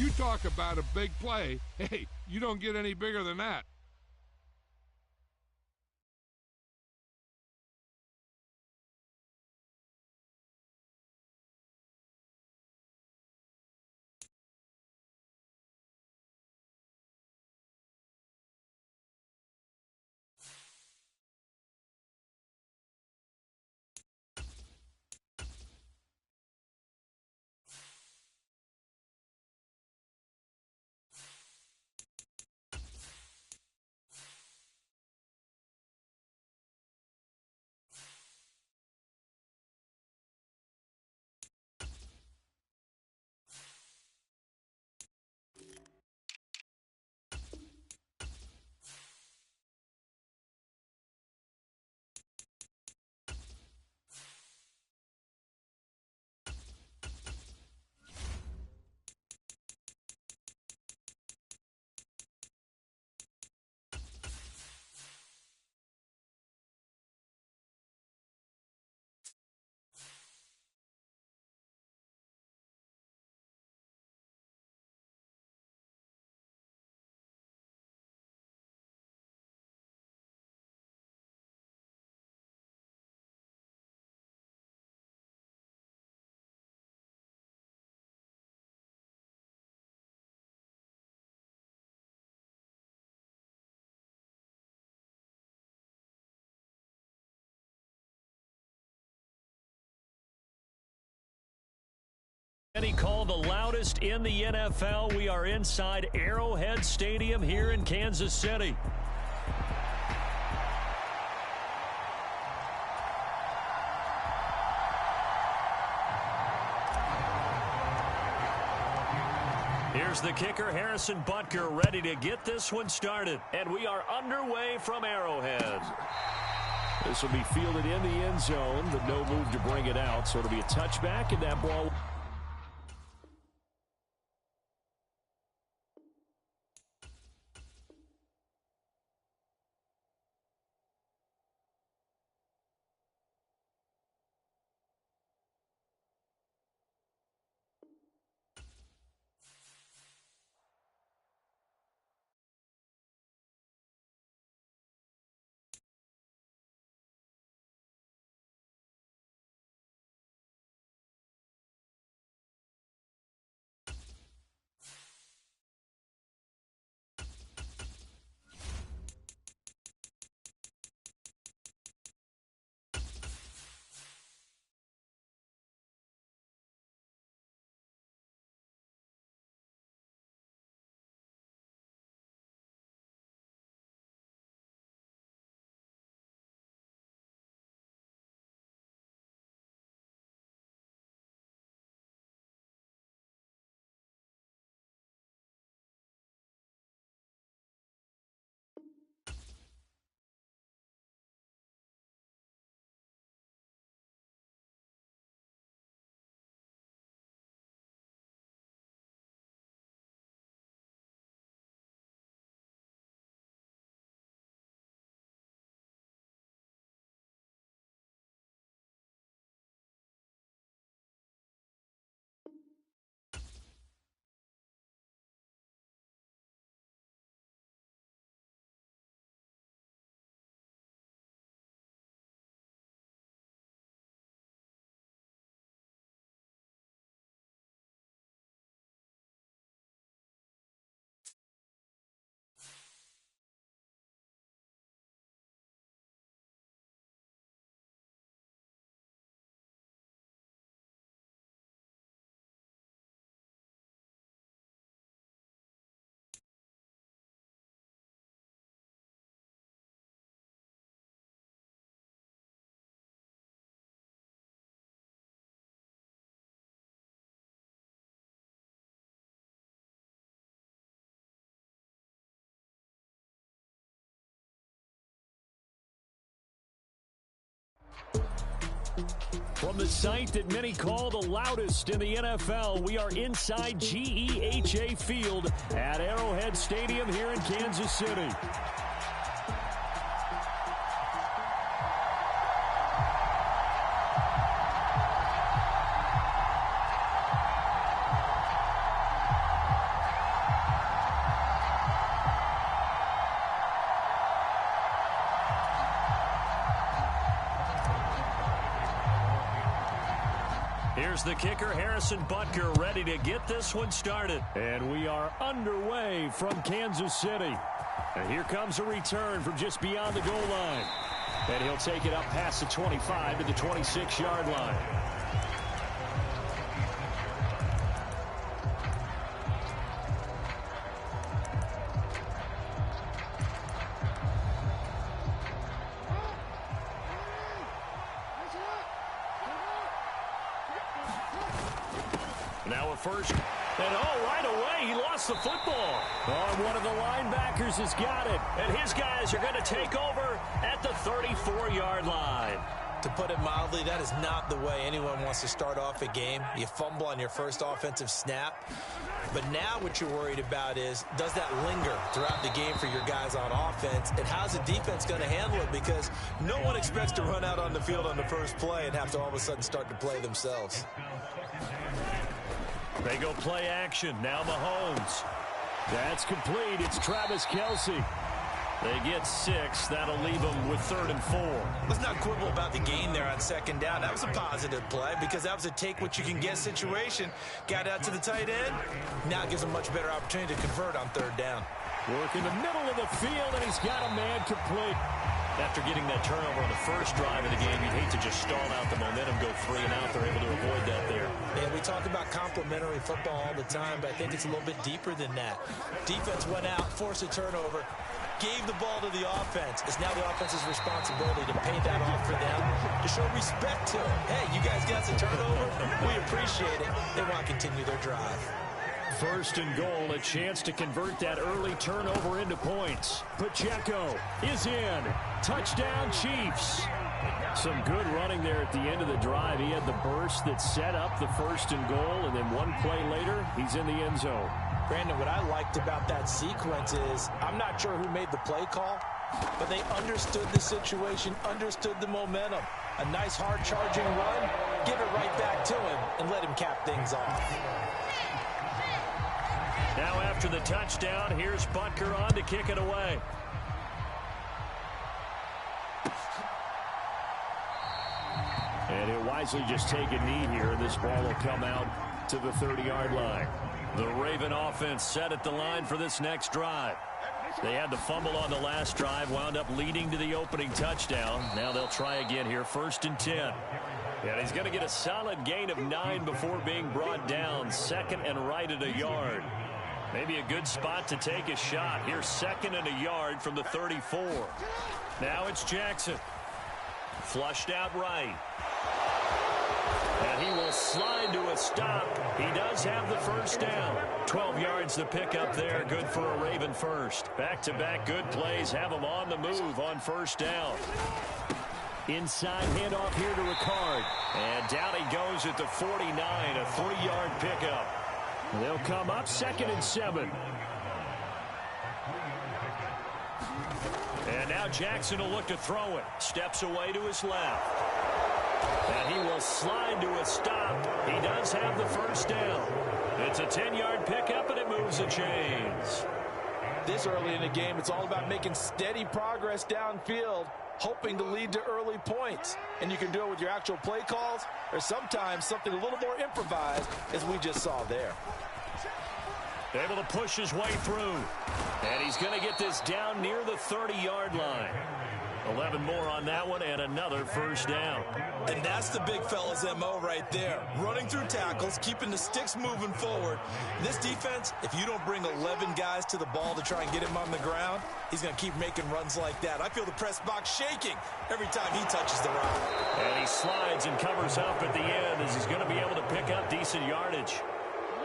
You talk about a big play. Hey, you don't get any bigger than that. And he called the loudest in the NFL. We are inside Arrowhead Stadium here in Kansas City. Here's the kicker, Harrison Butker, ready to get this one started. And we are underway from Arrowhead. This will be fielded in the end zone, but no move to bring it out. So it'll be a touchback, and that ball... From the site that many call the loudest in the NFL, we are inside GEHA Field at Arrowhead Stadium here in Kansas City. Here's the kicker, Harrison Butker, ready to get this one started. And we are underway from Kansas City. And here comes a return from just beyond the goal line. And he'll take it up past the 25 to the 26-yard line. Now a first, and right away, he lost the football. Oh, one of the linebackers has got it, and his guys are going to take over at the 34-yard line. To put it mildly, that is not the way anyone wants to start off a game. You fumble on your first offensive snap. But now what you're worried about is, does that linger throughout the game for your guys on offense? And how's the defense going to handle it? Because no one expects to run out on the field on the first play and have to all of a sudden start to play themselves. They go play action. Now Mahomes. That's complete. It's Travis Kelce. They get 6. That'll leave them with 3rd and 4. Let's not quibble about the gain there on 2nd down. That was a positive play because that was a take-what-you-can-get situation. Got out to the tight end. Now it gives them a much better opportunity to convert on 3rd down. Work in the middle of the field, and he's got a man complete. After getting that turnover on the first drive of the game, you'd hate to just stall out the momentum, go 3 and out. They're able to avoid that there. Yeah, we talk about complementary football all the time, but I think it's a little bit deeper than that. Defense went out, forced a turnover, gave the ball to the offense. It's now the offense's responsibility to pay that off for them, to show respect to them. Hey, you guys got the turnover. We appreciate it. They want to continue their drive. 1st and goal, a chance to convert that early turnover into points. Pacheco is in. Touchdown, Chiefs. Some good running there at the end of the drive. He had the burst that set up the 1st and goal, and then one play later, he's in the end zone. Brandon, what I liked about that sequence is, I'm not sure who made the play call, but they understood the situation, understood the momentum. A nice hard-charging run, give it right back to him, and let him cap things off. Now after the touchdown, here's Butker on to kick it away. And he'll wisely just take a knee here. This ball will come out to the 30-yard line. The Raven offense set at the line for this next drive. They had the fumble on the last drive, wound up leading to the opening touchdown. Now they'll try again here, 1st and 10. And he's going to get a solid gain of 9 before being brought down. 2nd and right at a yard. Maybe a good spot to take a shot. Here's 2nd and a yard from the 34. Now it's Jackson. Flushed out right. And he will slide to a stop. He does have the 1st down. 12 yards to pick up there. Good for a Raven first. Back-to-back good plays have him on the move on 1st down. Inside handoff here to Ricard. And down he goes at the 49. A 3-yard pickup. They'll come up 2nd and 7. And now Jackson will look to throw it. Steps away to his left. And he will slide to a stop. He does have the 1st down. It's a 10-yard pickup, and it moves the chains. This early in the game, it's all about making steady progress downfield, hoping to lead to early points. And you can do it with your actual play calls or sometimes something a little more improvised, as we just saw there. Able to push his way through. And he's going to get this down near the 30-yard line. 11 more on that one and another 1st down. And that's the big fella's MO right there. Running through tackles, keeping the sticks moving forward. This defense, if you don't bring 11 guys to the ball to try and get him on the ground, he's going to keep making runs like that. I feel the press box shaking every time he touches the rock. And he slides and covers up at the end as he's going to be able to pick up decent yardage.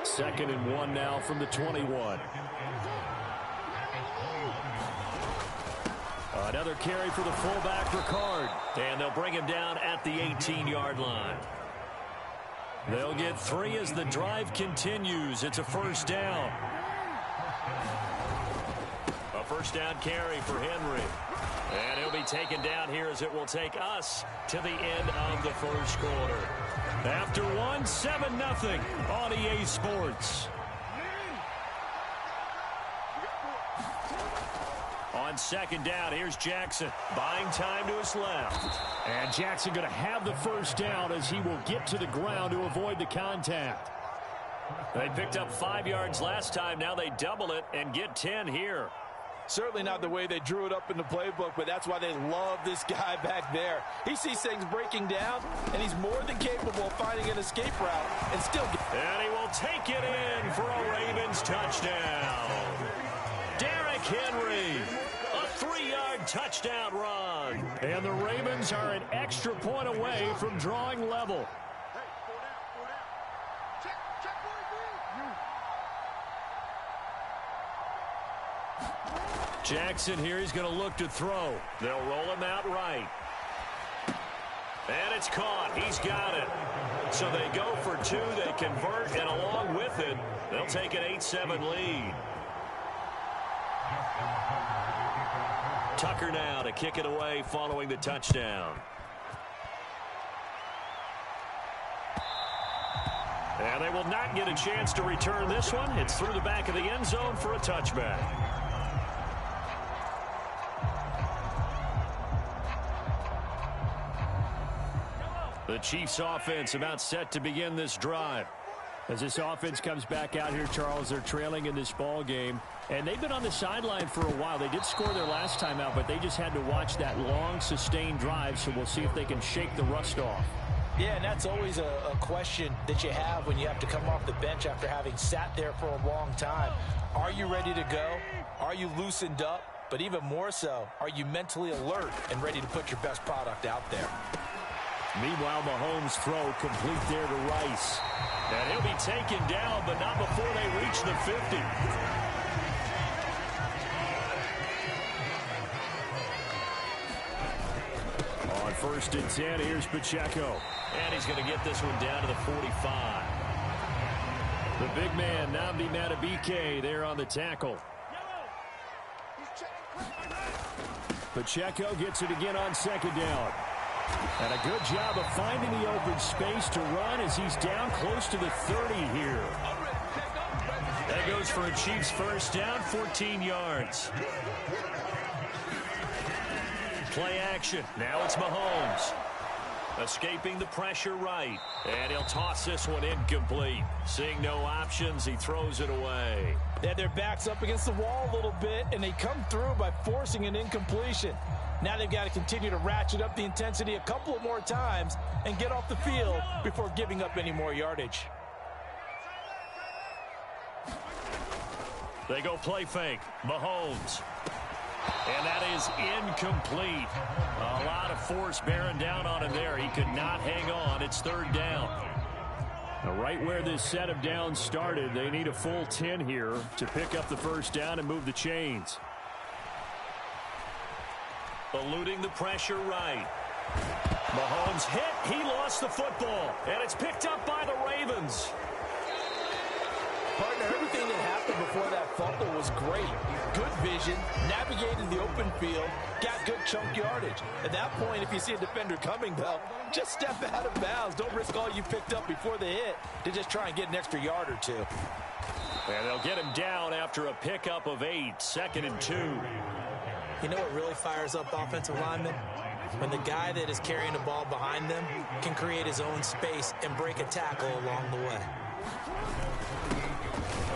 2nd and 1 now from the 21. Another carry for the fullback, Ricard. And they'll bring him down at the 18-yard line. They'll get 3 as the drive continues. It's a 1st down. A 1st down carry for Henry. And he'll be taken down here as it will take us to the end of the 1st quarter. After 7-0 on EA Sports. On On second down, here's Jackson. Buying time to his left. And Jackson going to have the first down as he will get to the ground to avoid the contact. They picked up 5 yards last time. Now they double it and get 10 here. Certainly not the way they drew it up in the playbook, but that's why they love this guy back there. He sees things breaking down, and he's more than capable of finding an escape route and still get... And he will take it in for a Ravens touchdown. Derrick Henry, a 3-yard touchdown run. And the Ravens are an extra point away from drawing level. Jackson here, he's going to look to throw. They'll roll him out right. And it's caught. He's got it. So they go for 2. They convert, and along with it, they'll take an 8-7 lead. Tucker now to kick it away following the touchdown. And they will not get a chance to return this one. It's through the back of the end zone for a touchback. The Chiefs offense about set to begin this drive. As this offense comes back out here, Charles, they're trailing in this ball game. And they've been on the sideline for a while. They did score their last time out, but they just had to watch that long, sustained drive. So we'll see if they can shake the rust off. Yeah, and that's always a question that you have when you have to come off the bench after having sat there for a long time. Are you ready to go? Are you loosened up? But even more so, are you mentally alert and ready to put your best product out there? Meanwhile, Mahomes' throw complete there to Rice. And he'll be taken down, but not before they reach the 50. On 1st and 10, here's Pacheco. And he's going to get this one down to the 45. The big man, Nnamdi Madubuike, there on the tackle. Pacheco gets it again on 2nd down. And a good job of finding the open space to run as he's down close to the 30 here. That goes for a Chiefs first down, 14 yards. Play action. Now it's Mahomes. Escaping the pressure right. And he'll toss this one incomplete. Seeing no options, he throws it away. They had their backs up against the wall a little bit, and they come through by forcing an incompletion. Now they've got to continue to ratchet up the intensity a couple of more times and get off the field before giving up any more yardage. They go play fake. Mahomes. And that is incomplete. A lot of force bearing down on him there. He could not hang on. It's 3rd down. Now, right where this set of downs started, they need a full 10 here to pick up the first down and move the chains. Eluding the pressure right. Mahomes hit. He lost the football. And it's picked up by the Ravens. Partner, everything that happened before that fumble was great. Good vision, navigated the open field, got good chunk yardage. At that point, if you see a defender coming, though, just step out of bounds. Don't risk all you picked up before the hit to just try and get an extra yard or 2. And they'll get him down after a pickup of 8, 2nd and 2. You know what really fires up offensive linemen? When the guy that is carrying the ball behind them can create his own space and break a tackle along the way.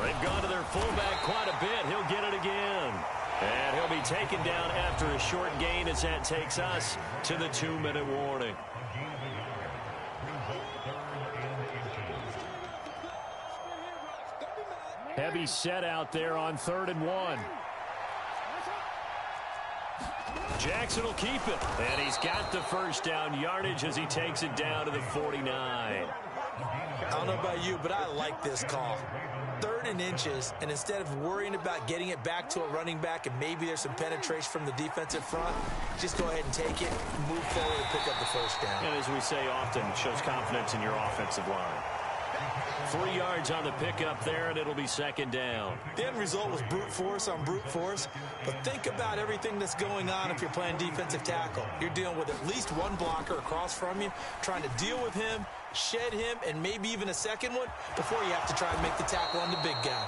They've gone to their fullback quite a bit. He'll get it again. And he'll be taken down after a short gain as that takes us to the 2-minute warning. Heavy set out there on 3rd and 1. Jackson will keep it. And he's got the first down yardage as he takes it down to the 49. I don't know about you, but I like this call. 3rd and inches, and instead of worrying about getting it back to a running back and maybe there's some penetration from the defensive front, just go ahead and take it, move forward, and pick up the first down. And as we say often, it shows confidence in your offensive line. 3 yards on the pickup there, and it'll be 2nd down. The end result was brute force on brute force, but think about everything that's going on if you're playing defensive tackle. You're dealing with at least one blocker across from you, trying to deal with him, shed him, and maybe even a second one before you have to try and make the tackle on the big guy.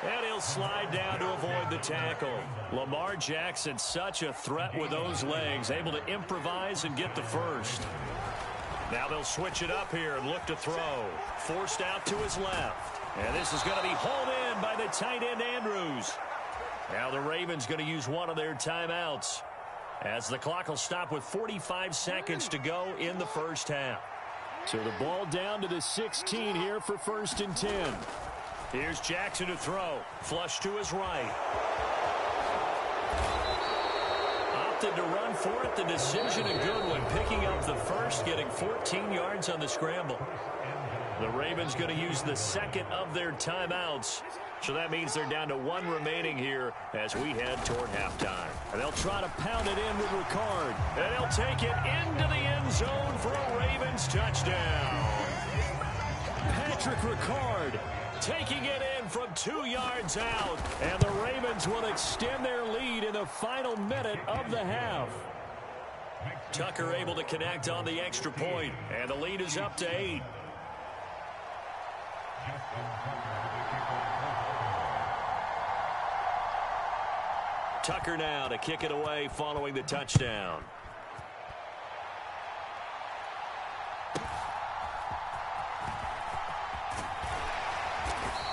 And he'll slide down to avoid the tackle. Lamar Jackson, such a threat with those legs, able to improvise and get the first. Now they'll switch it up here and look to throw. Forced out to his left. And this is going to be hauled in by the tight end, Andrews. Now the Ravens going to use one of their timeouts, as the clock will stop with 45 seconds to go in the first half. So the ball down to the 16 here for 1st and 10. Here's Jackson to throw. Flush to his right. Opted to run for it. The decision a good one. Picking up the first, getting 14 yards on the scramble. The Ravens going to use the second of their timeouts. So that means they're down to one remaining here as we head toward halftime. And they'll try to pound it in with Ricard. And he'll take it into the end zone for a Ravens touchdown. Patrick Ricard taking it in from 2 yards out. And the Ravens will extend their lead in the final minute of the half. Tucker able to connect on the extra point. And the lead is up to 8. Tucker now to kick it away following the touchdown.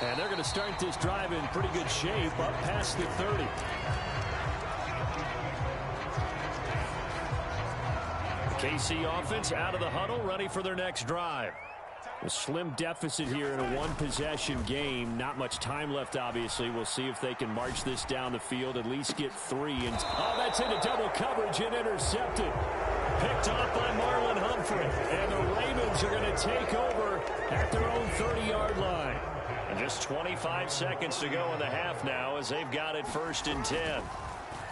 And they're going to start this drive in pretty good shape up past the 30. The KC offense out of the huddle, ready for their next drive. A slim deficit here in a one-possession game. Not much time left, obviously. We'll see if they can march this down the field, at least get 3. And oh, that's into double coverage and intercepted. Picked off by Marlon Humphrey. And the Ravens are going to take over at their own 30-yard line. And just 25 seconds to go in the half now as they've got it 1st and 10.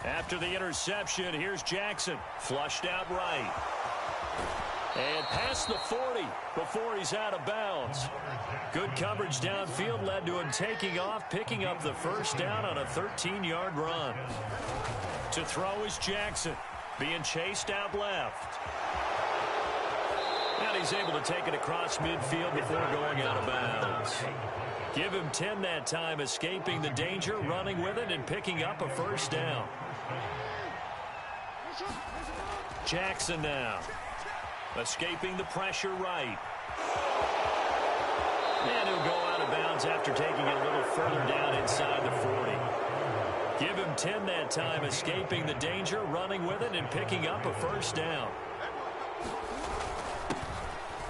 After the interception, here's Jackson. Flushed out right. And past the 40 before he's out of bounds. Good coverage downfield led to him taking off, picking up the first down on a 13-yard run. To throw is Jackson, being chased out left. And he's able to take it across midfield before going out of bounds. Give him 10 that time, escaping the danger, running with it, and picking up a first down. Jackson now. Escaping the pressure right. And he'll go out of bounds after taking it a little further down inside the 40. Give him 10 that time, escaping the danger, running with it, and picking up a first down.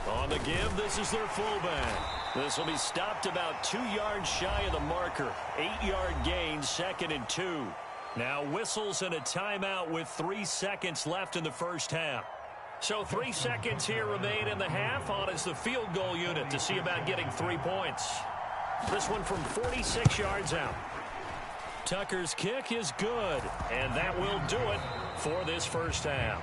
On the give, this is their fullback. This will be stopped about 2 yards shy of the marker. 8-yard gain, 2nd and 2. Now whistles and a timeout with 3 seconds left in the first half. So 3 seconds here remain in the half. On is the field goal unit to see about getting 3 points. This one from 46 yards out. Tucker's kick is good, and that will do it for this first half.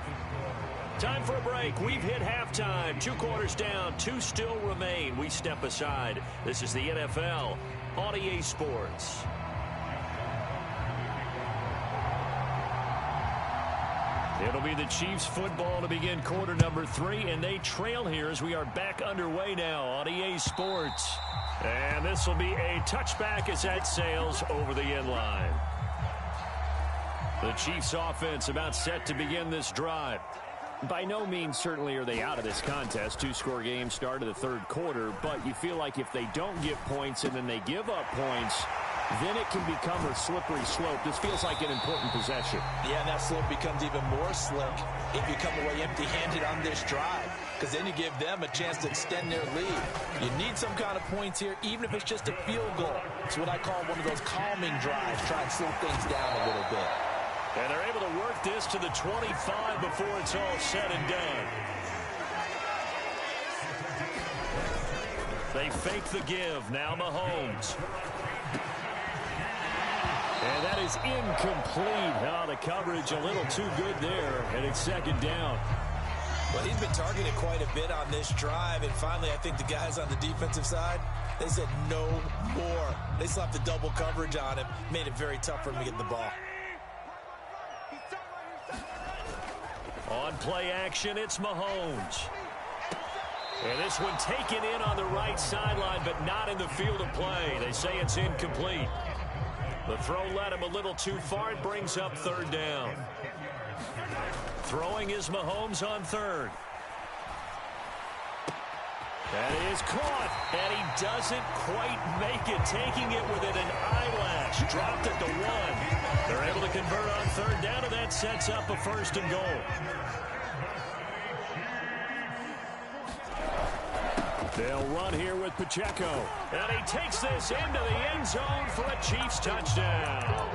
Time for a break. We've hit halftime. 2 quarters down, 2 still remain. We step aside. This is the NFL on EA Sports. It'll be the Chiefs football to begin quarter number 3, and they trail here as we are back underway now on EA Sports. And this will be a touchback as that sails over the end line. The Chiefs offense about set to begin this drive. By no means certainly are they out of this contest. 2-score game start of the 3rd quarter, but you feel like if they don't get points and then they give up points, then it can become a slippery slope. This feels like an important possession. Yeah, and that slope becomes even more slick if you come away empty-handed on this drive, because then you give them a chance to extend their lead. You need some kind of points here, even if it's just a field goal. It's what I call one of those calming drives, try and slow things down a little bit. And they're able to work this to the 25 before it's all said and done. They fake the give. Now Mahomes. And that is incomplete. Oh, the coverage a little too good there, and it's 2nd down. Well, he's been targeted quite a bit on this drive, and finally I think the guys on the defensive side, they said no more. They slapped the double coverage on him, made it very tough for him to get the ball. On play action, it's Mahomes. And this one taken in on the right sideline, but not in the field of play. They say it's incomplete. The throw led him a little too far. It brings up third down. Throwing is Mahomes on third. That is caught, and he doesn't quite make it, taking it within an eyelash. Dropped at the 1. They're able to convert on third down, and that sets up a first and goal. They'll run here with Pacheco. And he takes this into the end zone for a Chiefs touchdown.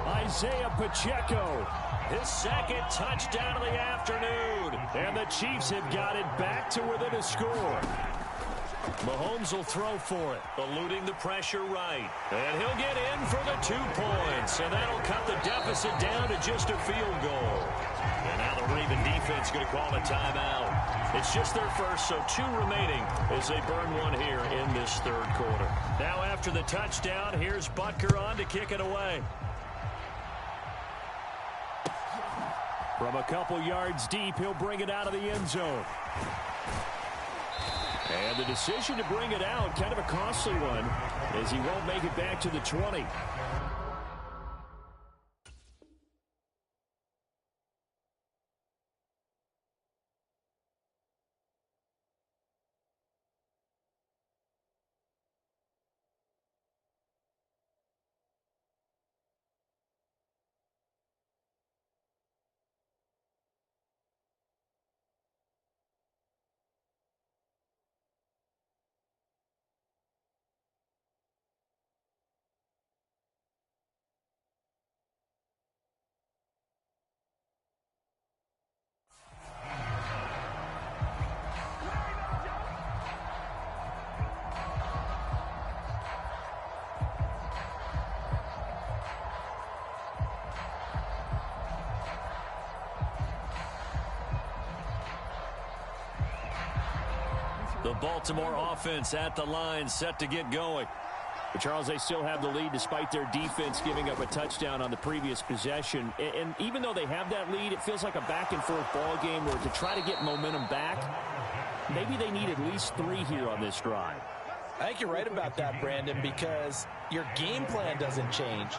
Isaiah Pacheco, his second touchdown of the afternoon. And the Chiefs have got it back to within a score. Mahomes will throw for it, eluding the pressure right. And he'll get in for the 2 points. And that'll cut the deficit down to just a field goal. And now the Raven defense going to call a timeout. It's just their first, so 2 remaining as they burn one here in this third quarter. Now after the touchdown, here's Butker on to kick it away. From a couple yards deep, he'll bring it out of the end zone. And the decision to bring it out, kind of a costly one, as he won't make it back to the 20. The Baltimore offense at the line, set to get going. But Charles, they still have the lead despite their defense giving up a touchdown on the previous possession. And even though they have that lead, it feels like a back-and-forth ball game where to try to get momentum back, maybe they need at least 3 here on this drive. I think you're right about that, Brandon, because your game plan doesn't change.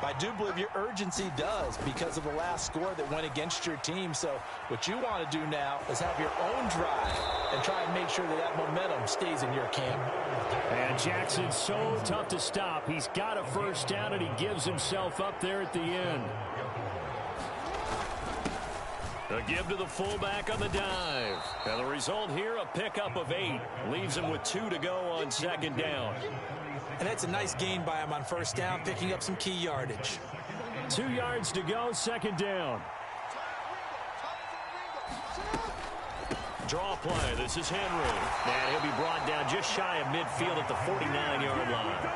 I do believe your urgency does because of the last score that went against your team. So what you want to do now is have your own drive and try and make sure that that momentum stays in your camp. And Jackson's so tough to stop. He's got a first down, and he gives himself up there at the end. A give to the fullback on the dive. And the result here, a pickup of 8. Leaves him with 2 to go on second down. And that's a nice gain by him on first down, picking up some key yardage. 2 yards to go, second down. Draw play. This is Henry. And he'll be brought down just shy of midfield at the 49-yard line.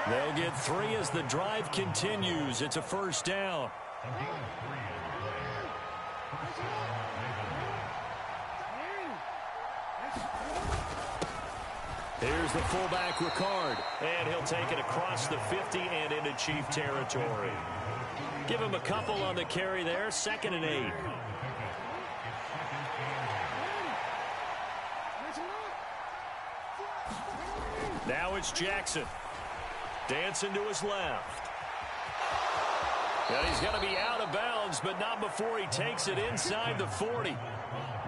They'll get 3 as the drive continues. It's a first down. Here's the fullback, Ricard. And he'll take it across the 50 and into Chief territory. Give him a couple on the carry there. 2nd and 8. Now it's Jackson. Dancing to his left. And he's going to be out of bounds, but not before he takes it inside the 40.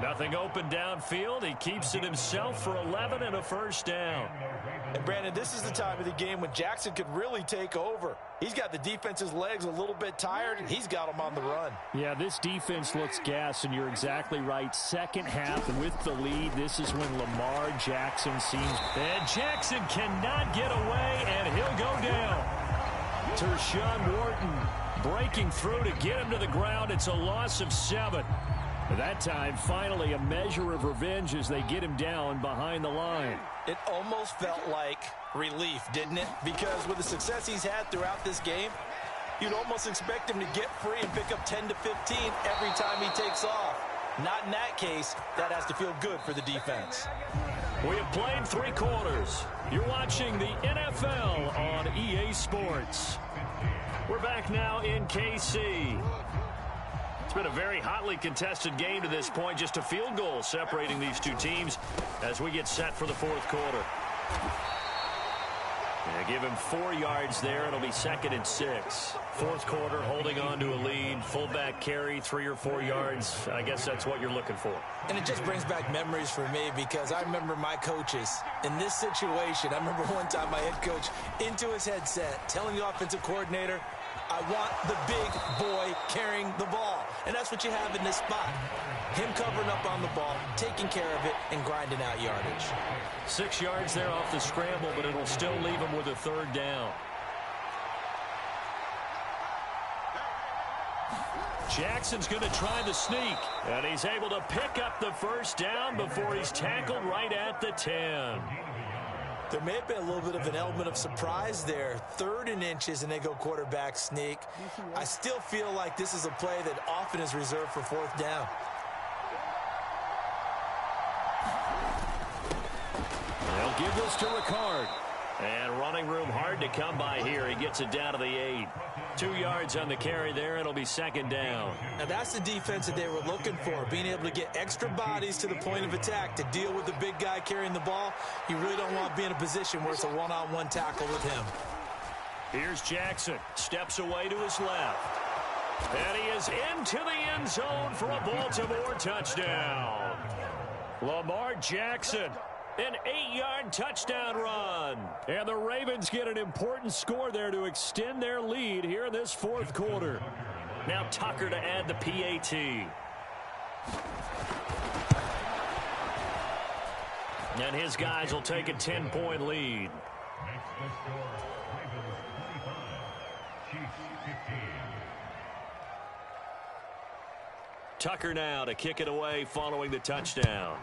Nothing open downfield. He keeps it himself for 11 and a first down. And Brandon, this is the time of the game when Jackson could really take over. He's got the defense's legs a little bit tired, and he's got them on the run. Yeah, this defense looks gassed, and you're exactly right. Second half, and with the lead, this is when Lamar Jackson seems... And Jackson cannot get away, and he'll go down. Tershawn Wharton breaking through to get him to the ground. It's a loss of 7. At that time, finally, a measure of revenge as they get him down behind the line. It almost felt like relief, didn't it? Because with the success he's had throughout this game, you'd almost expect him to get free and pick up 10 to 15 every time he takes off. Not in that case. That has to feel good for the defense. We have played 3 quarters. You're watching the NFL on EA Sports. We're back now in KC. been a very hotly contested game to this point. Just a field goal separating these two teams as we get set for the fourth quarter. Yeah, give him 4 yards there. It'll be 2nd and 6. Fourth quarter, holding on to a lead. Fullback carry, 3 or 4 yards. I guess that's what you're looking for. And it just brings back memories for me because I remember my coaches in this situation. I remember one time my head coach into his headset telling the offensive coordinator, I want the big boy carrying the ball. And that's what you have in this spot. Him covering up on the ball, taking care of it, and grinding out yardage. 6 yards there off the scramble, but it'll still leave him with a 3rd down. Jackson's going to try the sneak, and he's able to pick up the 1st down before he's tackled right at the 10. There may have been a little bit of an element of surprise there. 3rd and inches, and they go quarterback sneak. I still feel like this is a play that often is reserved for 4th down. They'll give this to Ricard. And running room hard to come by here. He gets it down to the 8. 2 yards on the carry there. It'll be 2nd down. Now that's the defense that they were looking for, being able to get extra bodies to the point of attack to deal with the big guy carrying the ball. You really don't want to be in a position where it's a one-on-one tackle with him. Here's Jackson. Steps away to his left. And he is into the end zone for a Baltimore touchdown. Lamar Jackson. An 8-yard touchdown run. And the Ravens get an important score there to extend their lead here in this fourth quarter. Now Tucker to add the PAT. And his guys will take a 10-point lead. Tucker now to kick it away following the touchdown.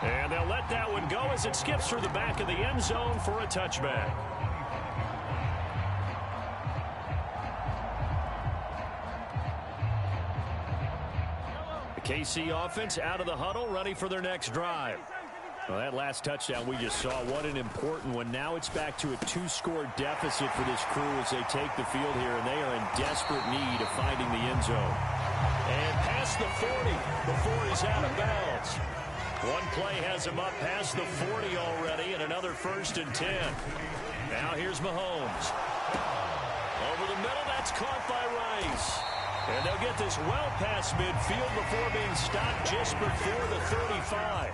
And they'll let that one go as it skips through the back of the end zone for a touchback. The KC offense out of the huddle, ready for their next drive. Well, that last touchdown we just saw, what an important one. Now it's back to a 2-score deficit for this crew as they take the field here, and they are in desperate need of finding the end zone. And past the 40 before he's out of bounds. One play has him up past the 40 already, and another 1st and 10. Now here's Mahomes. Over the middle, that's caught by Rice. And they'll get this well past midfield before being stopped just before the 35.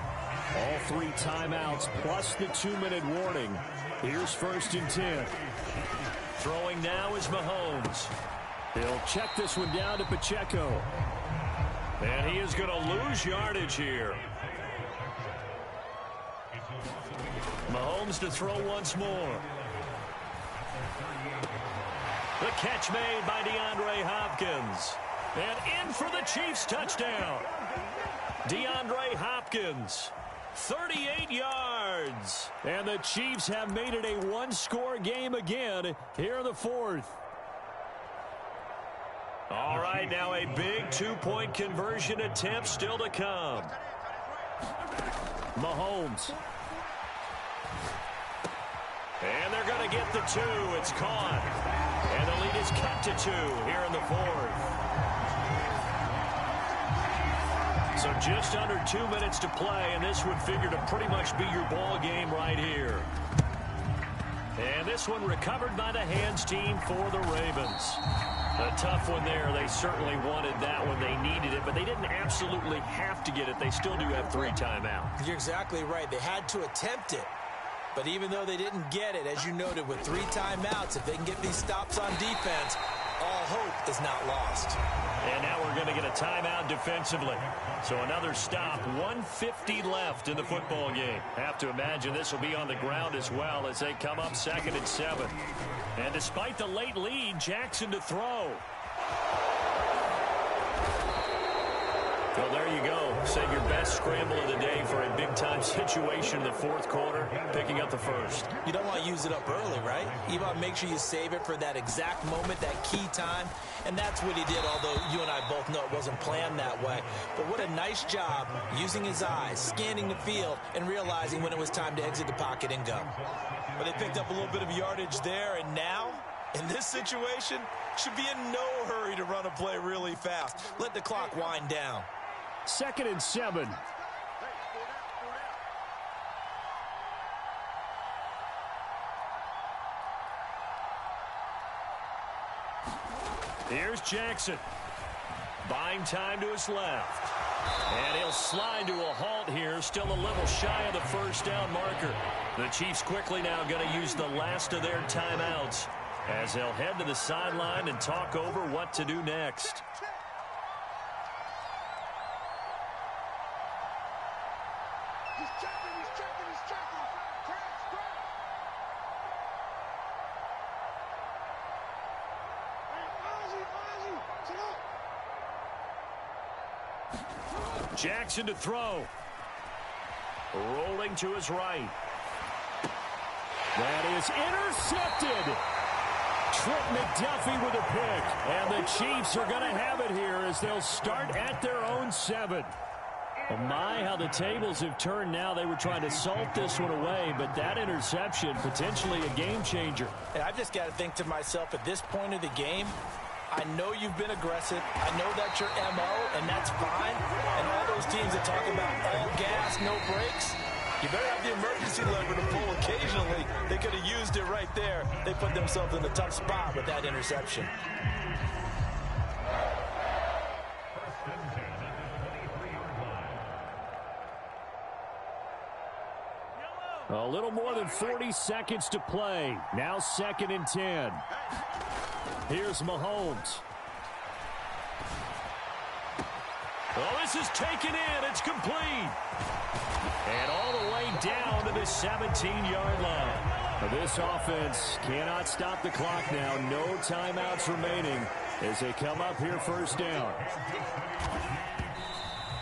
All 3 timeouts plus the 2-minute warning. Here's 1st and 10. Throwing now is Mahomes. He'll check this one down to Pacheco. And he is going to lose yardage here. Mahomes to throw once more. The catch made by DeAndre Hopkins. And in for the Chiefs touchdown. DeAndre Hopkins. 38 yards. And the Chiefs have made it a 1-score game again here in the fourth. All right, now a big 2-point conversion attempt still to come. Mahomes. And they're going to get the 2. It's caught. And the lead is kept to 2 here in the fourth. So just under 2 minutes to play, and this would figure to pretty much be your ball game right here. And this one recovered by the hands team for the Ravens. A tough one there. They certainly wanted that one. They needed it, but they didn't absolutely have to get it. They still do have 3 timeouts. You're exactly right. They had to attempt it. But even though they didn't get it, as you noted, with 3 timeouts, if they can get these stops on defense, all hope is not lost. And now we're going to get a timeout defensively. So another stop, 1:50 left in the football game. Have to imagine this will be on the ground as well as they come up 2nd and 7. And despite the late lead, Jackson to throw. Well, there you go. Save your best scramble of the day for a big-time situation in the fourth quarter, picking up the first. You don't want to use it up early, right? You want to make sure you save it for that exact moment, that key time. And that's what he did, although you and I both know it wasn't planned that way. But what a nice job using his eyes, scanning the field, and realizing when it was time to exit the pocket and go. But they picked up a little bit of yardage there, and now In this situation, should be in no hurry to run a play really fast. Let the clock wind down. 2nd and 7. Here's Jackson. Buying time to his left. And he'll slide to a halt here, still a little shy of the first down marker. The Chiefs quickly now going to use the last of their timeouts as they'll head to the sideline and talk over what to do next. Jackson to throw. Rolling to his right. That is intercepted. Trent McDuffie with a pick. And the Chiefs are going to have it here as they'll start at their own 7. Oh my, how the tables have turned now. They were trying to salt this one away, but that interception, potentially a game changer. And I've just got to think to myself, at this point of the game, I know you've been aggressive. I know that's your MO, and that's fine. And all those teams that talk about all gas, no brakes, you better have the emergency lever to pull occasionally. They could have used it right there. They put themselves in a tough spot with that interception. A little more than 40 seconds to play. Now 2nd and 10. Here's Mahomes. Oh, this is taken in. It's complete. And all the way down to the 17-yard line. This offense cannot stop the clock now. No timeouts remaining as they come up here 1st down.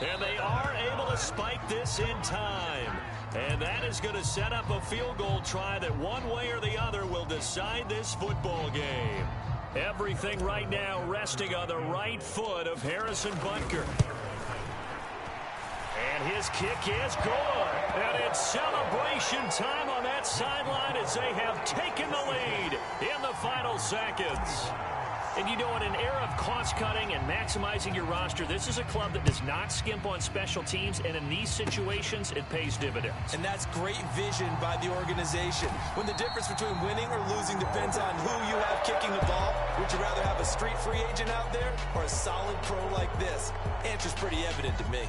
And they are able to spike this in time. And that is going to set up a field goal try that one way or the other will decide this football game. Everything right now resting on the right foot of Harrison Butker. And his kick is good. And it's celebration time on that sideline as they have taken the lead in the final seconds. And you know, in an era of cost-cutting and maximizing your roster, this is a club that does not skimp on special teams, and in these situations, it pays dividends. And that's great vision by the organization. When the difference between winning or losing depends on who you have kicking the ball, would you rather have a street free agent out there or a solid pro like this? Answer's pretty evident to me.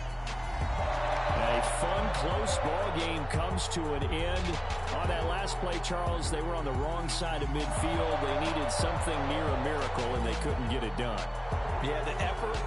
A fun, close ball game comes to an end. On that last play, Charles, they were on the wrong side of midfield. They needed something near a miracle, and they couldn't get it done. Yeah, the effort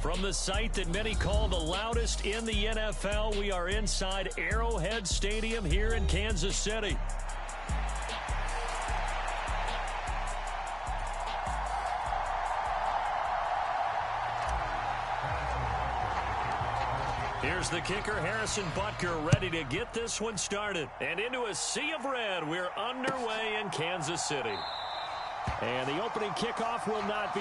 From the site that many call the loudest in the NFL, we are inside Arrowhead Stadium here in Kansas City. Here's the kicker, Harrison Butker, ready to get this one started. And into a sea of red, we're underway in Kansas City. And the opening kickoff will not be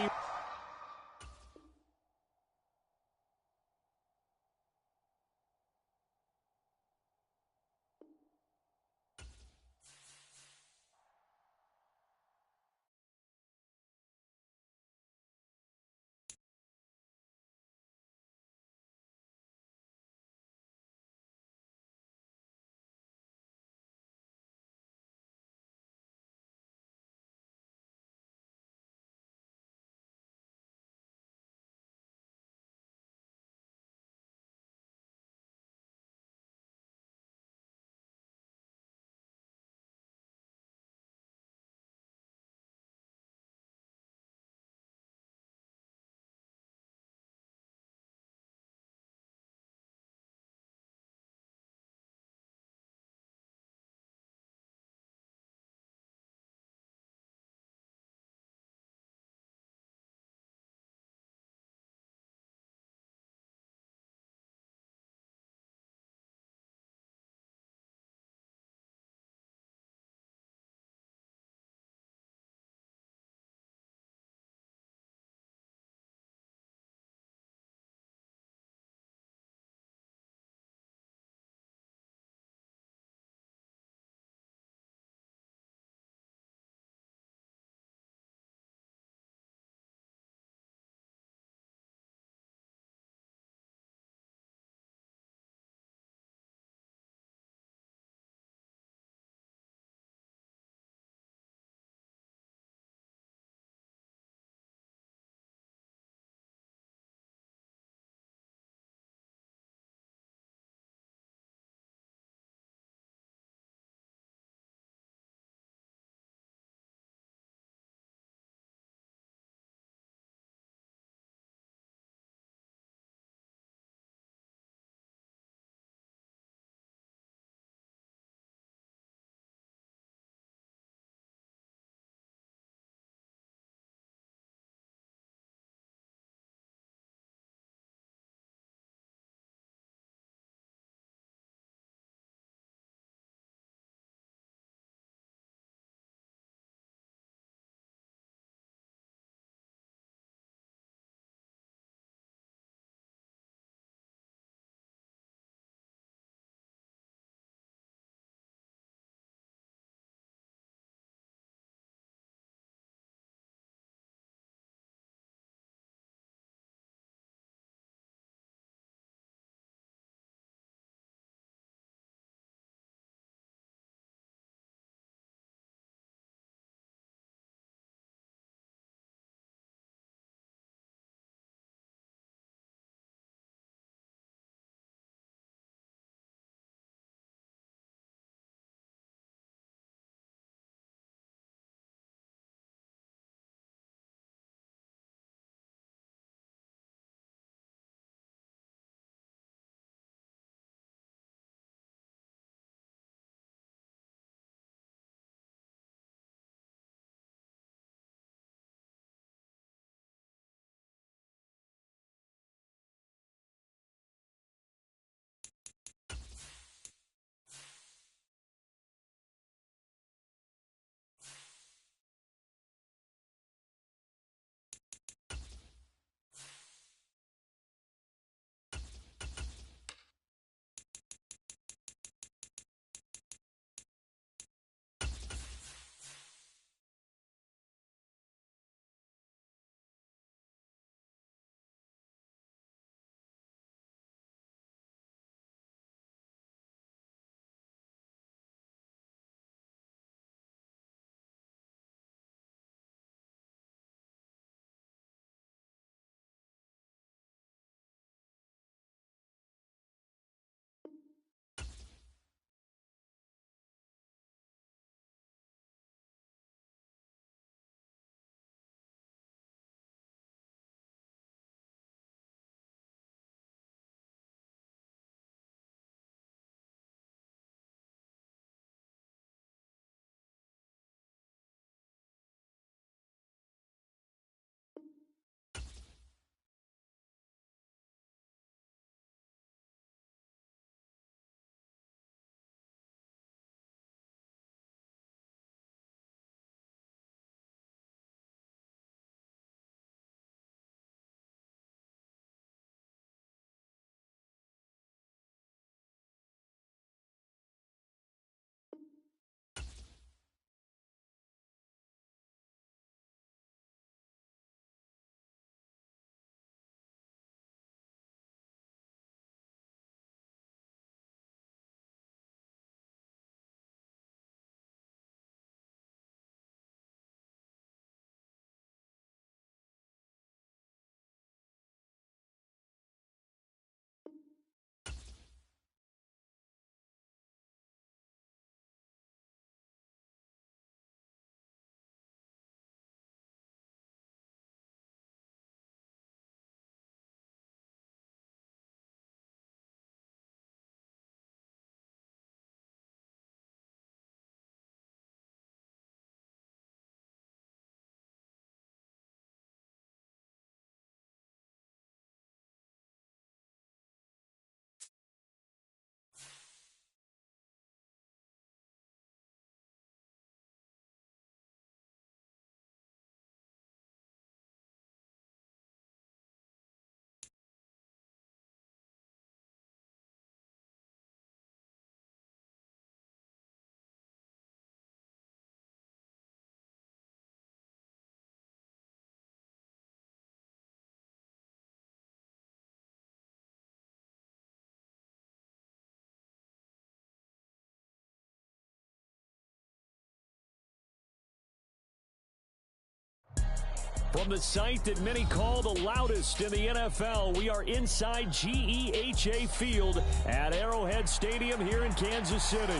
From the site that many call the loudest in the NFL, we are inside GEHA Field at Arrowhead Stadium here in Kansas City.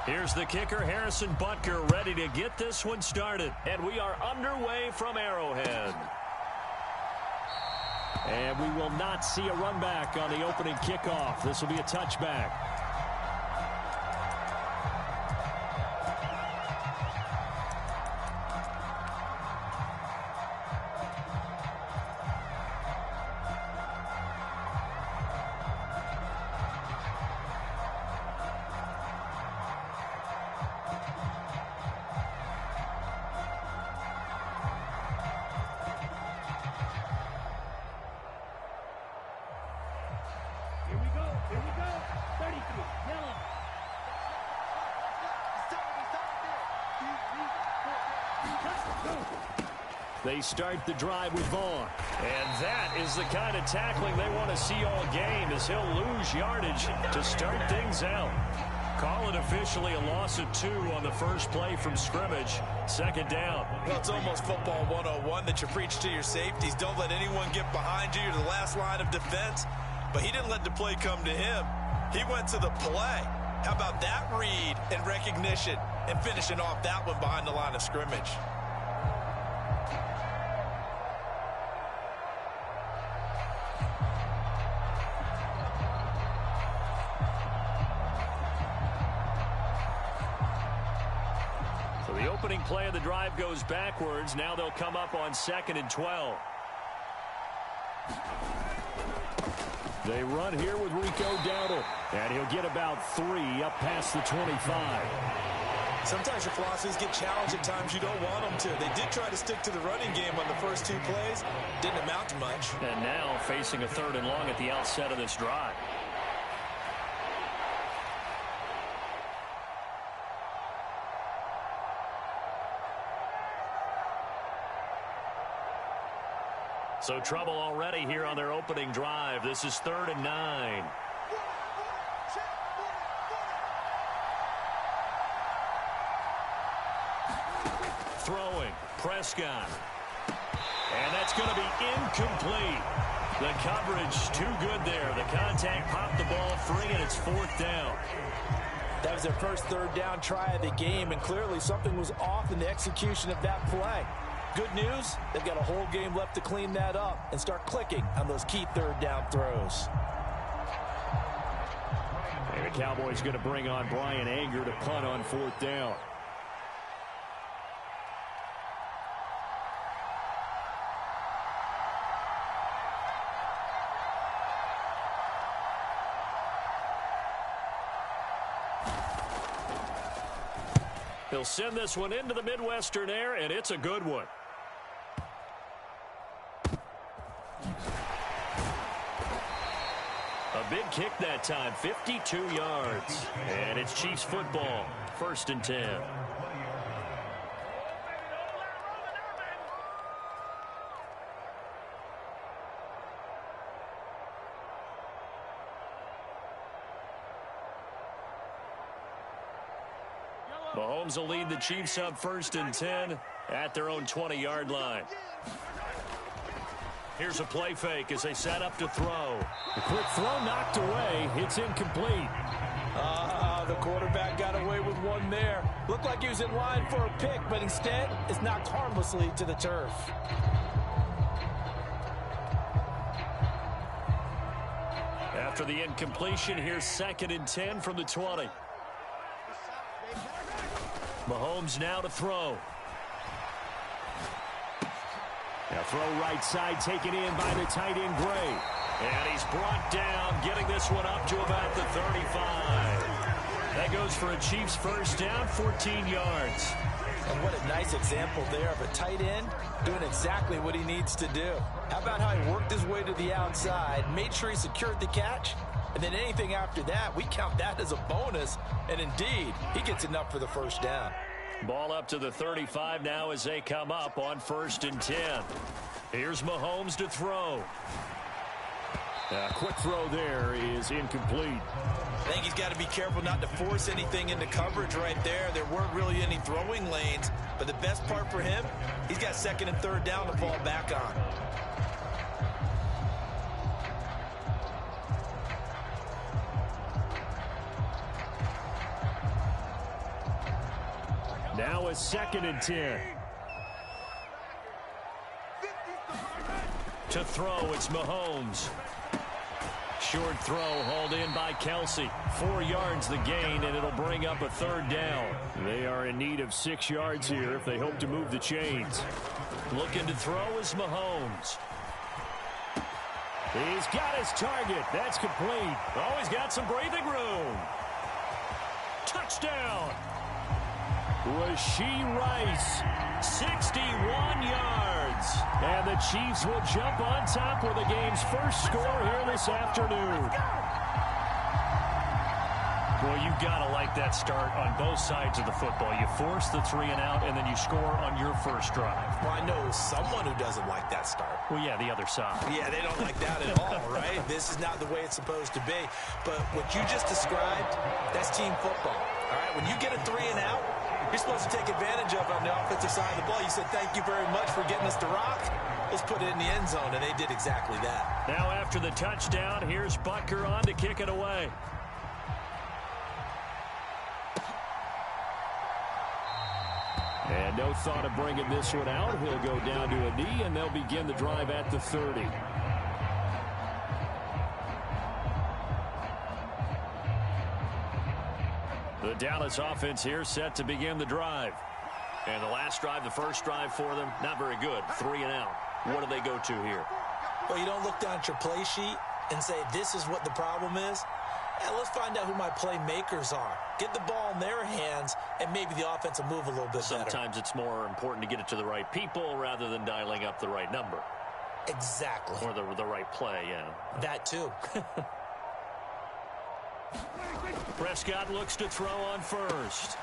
Here's the kicker, Harrison Butker, ready to get this one started. And we are underway from Arrowhead. And we will not see a run back on the opening kickoff. This will be a touchback. They start the drive with Vaughn. And that is the kind of tackling they want to see all game, as he'll lose yardage to start things out. Call it officially a loss of 2 on the first play from scrimmage. Second down. Well, it's almost football 101 that you preach to your safeties. Don't let anyone get behind you. You're the last line of defense. But he didn't let the play come to him. He went to the play. How about that read and recognition and finishing off that one behind the line of scrimmage? The opening play of the drive goes backwards. Now they'll come up on 2nd and 12. They run here with Rico Dowdle. And he'll get about 3 up past the 25. Sometimes your philosophies get challenged at times you don't want them to. They did try to stick to the running game on the first 2 plays. Didn't amount to much. And now facing a 3rd and long at the outset of this drive. So trouble already here on their opening drive. This is 3rd and 9. Throwing, Prescott. And that's going to be incomplete. The coverage too good there. The contact popped the ball free, and it's 4th down. That was their first 3rd down try of the game, and clearly something was off in the execution of that play. Good news, they've got a whole game left to clean that up and start clicking on those key 3rd down throws. And the Cowboys going to bring on Brian Anger to punt on 4th down. He'll send this one into the Midwestern air, and it's a good one. A big kick that time, 52 yards. And it's Chiefs football, 1st and 10. Mahomes will lead the Chiefs up 1st and 10 at their own 20-yard line. Here's a play fake as they set up to throw. The quick throw knocked away. It's incomplete. The quarterback got away with one there. Looked like he was in line for a pick, but instead it's knocked harmlessly to the turf. After the incompletion, here's 2nd and 10 from the 20. Mahomes now to throw. Now throw right side, taken in by the tight end Gray. And he's brought down, getting this one up to about the 35. That goes for a Chiefs 1st down, 14 yards. And what a nice example there of a tight end doing exactly what he needs to do. How about how he worked his way to the outside, made sure he secured the catch, and then anything after that, we count that as a bonus. And indeed, he gets enough for the 1st down. Ball up to the 35 now as they come up on 1st and 10. Here's Mahomes to throw. Quick throw there is incomplete. I think he's got to be careful not to force anything into coverage right there. There weren't really any throwing lanes, but the best part for him, he's got 2nd and 3rd down to fall back on. Now a 2nd and 10. To throw, it's Mahomes. Short throw hauled in by Kelsey. 4 yards the gain, and it'll bring up a 3rd down. They are in need of 6 yards here if they hope to move the chains. Looking to throw is Mahomes. He's got his target. That's complete. Oh, he's got some breathing room. Touchdown. Rashee Rice. 61 yards. And the Chiefs will jump on top with the game's first score here this afternoon. Boy, you've got to like that start on both sides of the football. You force the 3 and out, and then you score on your first drive. Well, I know someone who doesn't like that start. Well, yeah, the other side. Yeah, they don't like that at all, right? This is not the way it's supposed to be. But what you just described, that's team football. All right, when you get a 3 and out, you're supposed to take advantage of it on the offensive side of the ball. You said, thank you very much for getting us to rock. Let's put it in the end zone, and they did exactly that. Now after the touchdown, here's Butker on to kick it away. And no thought of bringing this one out. He'll go down to a knee, and they'll begin the drive at the 30. The Dallas offense here set to begin the drive. And the last drive, the first drive for them, not very good. 3 and out. What do they go to here? Well, you don't look down at your play sheet and say, this is what the problem is. Yeah, let's find out who my playmakers are. Get the ball in their hands, and maybe the offense will move a little bit better. Sometimes it's more important to get it to the right people rather than dialing up the right number. Exactly. Or the right play, yeah. That too. Prescott looks to throw on first.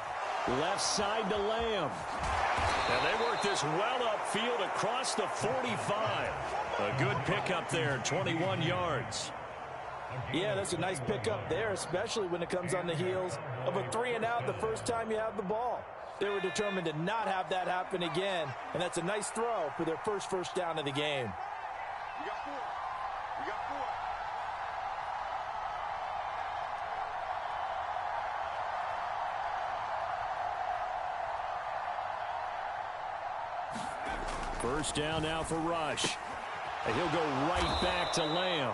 Left side to Lamb. And they work this well upfield across the 45. A good pickup there, 21 yards. Yeah, that's a nice pickup there, especially when it comes on the heels of a 3 and out the first time you have the ball. They were determined to not have that happen again, and that's a nice throw for their first down of the game. We got 4. We got 4. First down now for Rush. And he'll go right back to Lamb.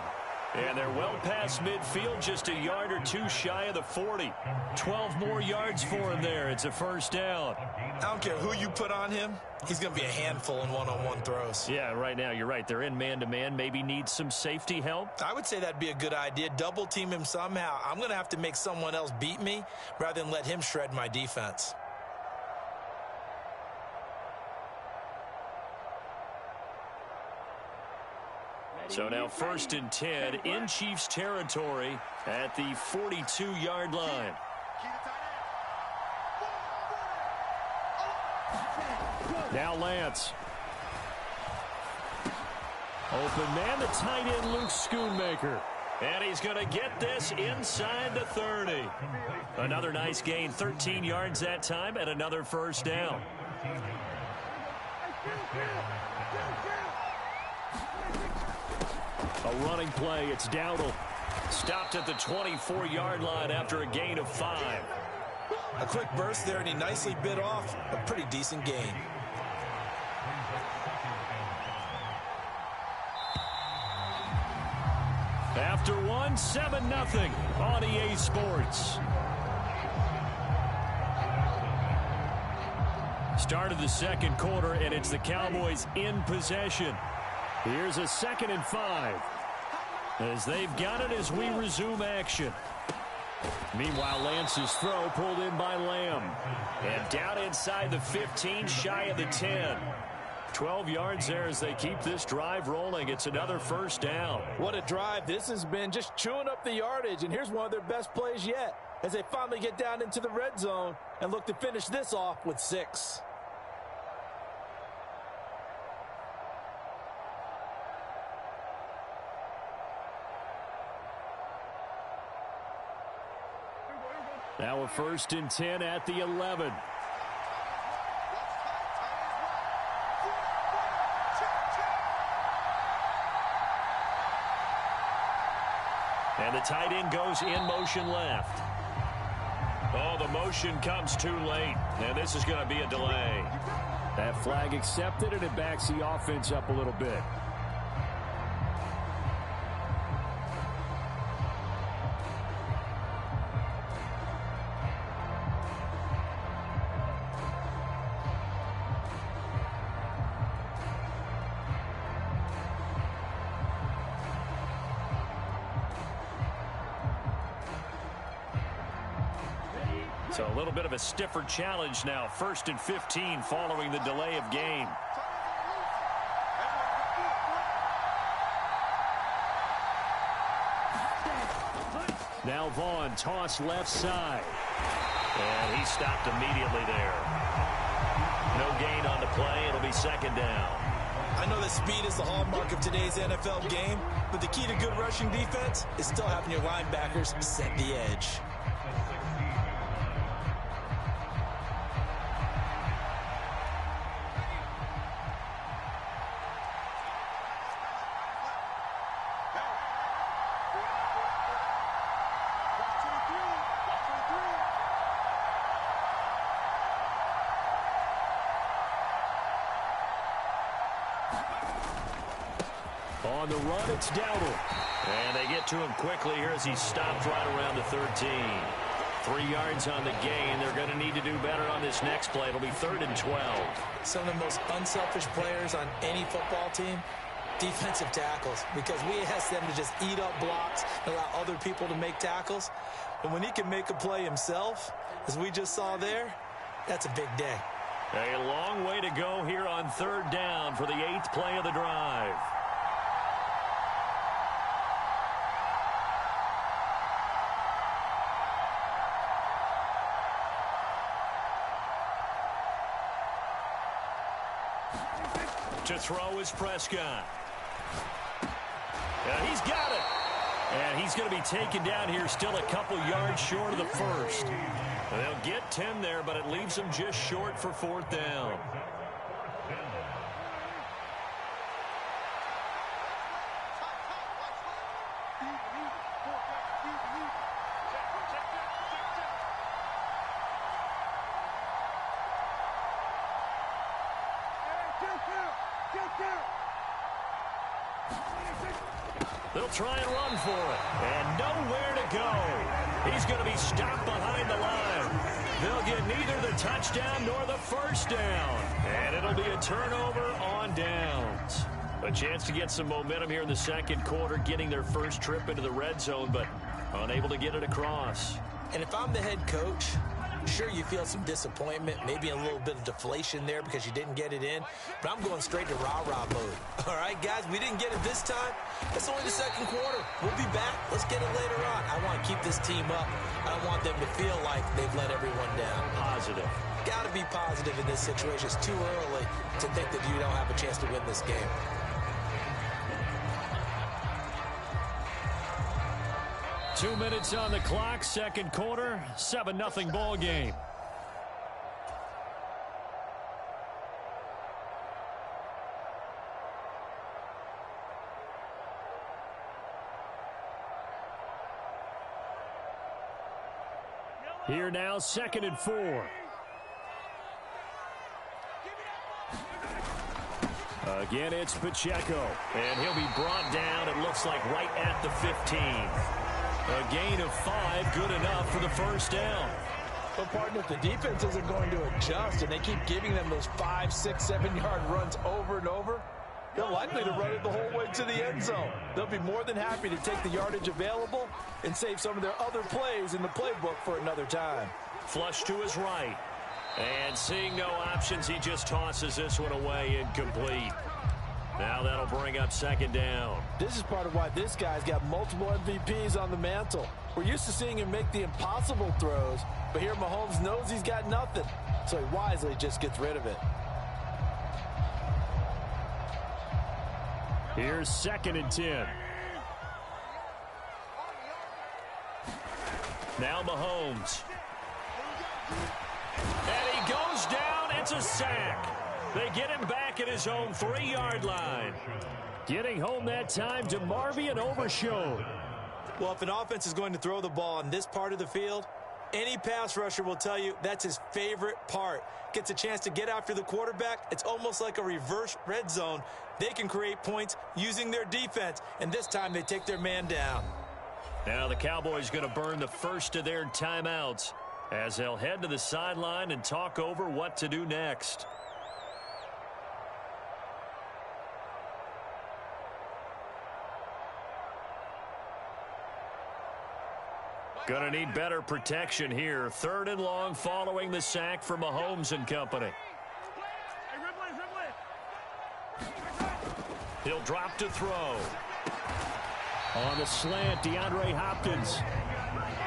And they're well past midfield, just a yard or 2 shy of the 40. 12 more yards for him there. It's a first down. I don't care who you put on him. He's going to be a handful in one-on-one throws. Yeah, right now you're right. They're in man-to-man. Maybe need some safety help. I would say that'd be a good idea. Double team him somehow. I'm going to have to make someone else beat me rather than let him shred my defense. So now 1st and 10 in Chiefs territory at the 42-yard line. Now Lance. Open man, the tight end, Luke Schoonmaker. And he's going to get this inside the 30. Another nice gain, 13 yards that time, and another first down. A running play, it's Dowdle. Stopped at the 24-yard line after a gain of 5. A quick burst there, and he nicely bit off a pretty decent gain. After 1, 7-0 on EA Sports. Start of the second quarter, and it's the Cowboys in possession. Here's a 2nd and 5. As they've got it as we resume action. Meanwhile, Lance's throw pulled in by Lamb. And down inside the 15, shy of the 10. 12 yards there as they keep this drive rolling. It's another first down. What a drive this has been, just chewing up the yardage. And here's one of their best plays yet as they finally get down into the red zone and look to finish this off with 6. Now a 1st and 10 at the 11. And the tight end goes in motion left. Oh, the motion comes too late, and this is going to be a delay. That flag accepted, and it backs the offense up a little bit. So a little bit of a stiffer challenge now. 1st and 15 following the delay of game. Now Vaughn, toss left side. And he stopped immediately there. No gain on the play. It'll be 2nd down. I know that speed is the hallmark of today's NFL game, but the key to good rushing defense is still having your linebackers set the edge. On the run, it's Dowdle. And they get to him quickly here as he stopped right around the 13. 3 yards on the gain. They're going to need to do better on this next play. It'll be 3rd and 12. Some of the most unselfish players on any football team, defensive tackles, because we ask them to just eat up blocks and allow other people to make tackles. And when he can make a play himself, as we just saw there, that's a big day. A long way to go here on 3rd down for the 8th play of the drive. To throw is Prescott. He's got it. And he's going to be taken down here still a couple yards short of the 1st. They'll get 10 there, but it leaves them just short for 4th down. They'll try and run for it. And nowhere to go. He's going to be stopped behind the line. They'll get neither the touchdown nor the 1st down. And it'll be a turnover on downs. A chance to get some momentum here in the 2nd quarter, getting their first trip into the red zone, but unable to get it across. And if I'm the head coach, sure, you feel some disappointment, maybe a little bit of deflation there because you didn't get it in, but I'm going straight to rah-rah mode. All right, guys, we didn't get it this time. It's only the 2nd quarter. We'll be back. Let's get it later on. I want to keep this team up. I don't want them to feel like they've let everyone down. Positive. Got to be positive in this situation. It's too early to think that you don't have a chance to win this game. Two minutes on the clock, 2nd quarter, 7-0 ball game. Here now, 2nd and 4. Again, it's Pacheco. And he'll be brought down, it looks like, right at the 15. A gain of 5, good enough for the 1st down. But, partner, if the defense isn't going to adjust and they keep giving them those 5, 6, 7-yard runs over and over, they're likely to run it the whole way to the end zone. They'll be more than happy to take the yardage available and save some of their other plays in the playbook for another time. Flush to his right. And seeing no options, he just tosses this one away incomplete. Now that'll bring up second down. This is part of why this guy's got multiple MVPs on the mantle. We're used to seeing him make the impossible throws, but here Mahomes knows he's got nothing, so he wisely just gets rid of it. Here's 2nd and 10. Now Mahomes. And he goes down. It's a sack. They get him back at his own 3-yard line. Getting home that time to Marvin Overshown. Well, if an offense is going to throw the ball on this part of the field, any pass rusher will tell you that's his favorite part. Gets a chance to get after the quarterback. It's almost like a reverse red zone. They can create points using their defense, and this time they take their man down. Now the Cowboys going to burn the first of their timeouts as they'll head to the sideline and talk over what to do next. Going to need better protection here. 3rd and long following the sack from Mahomes and company. He'll drop to throw. On the slant, DeAndre Hopkins.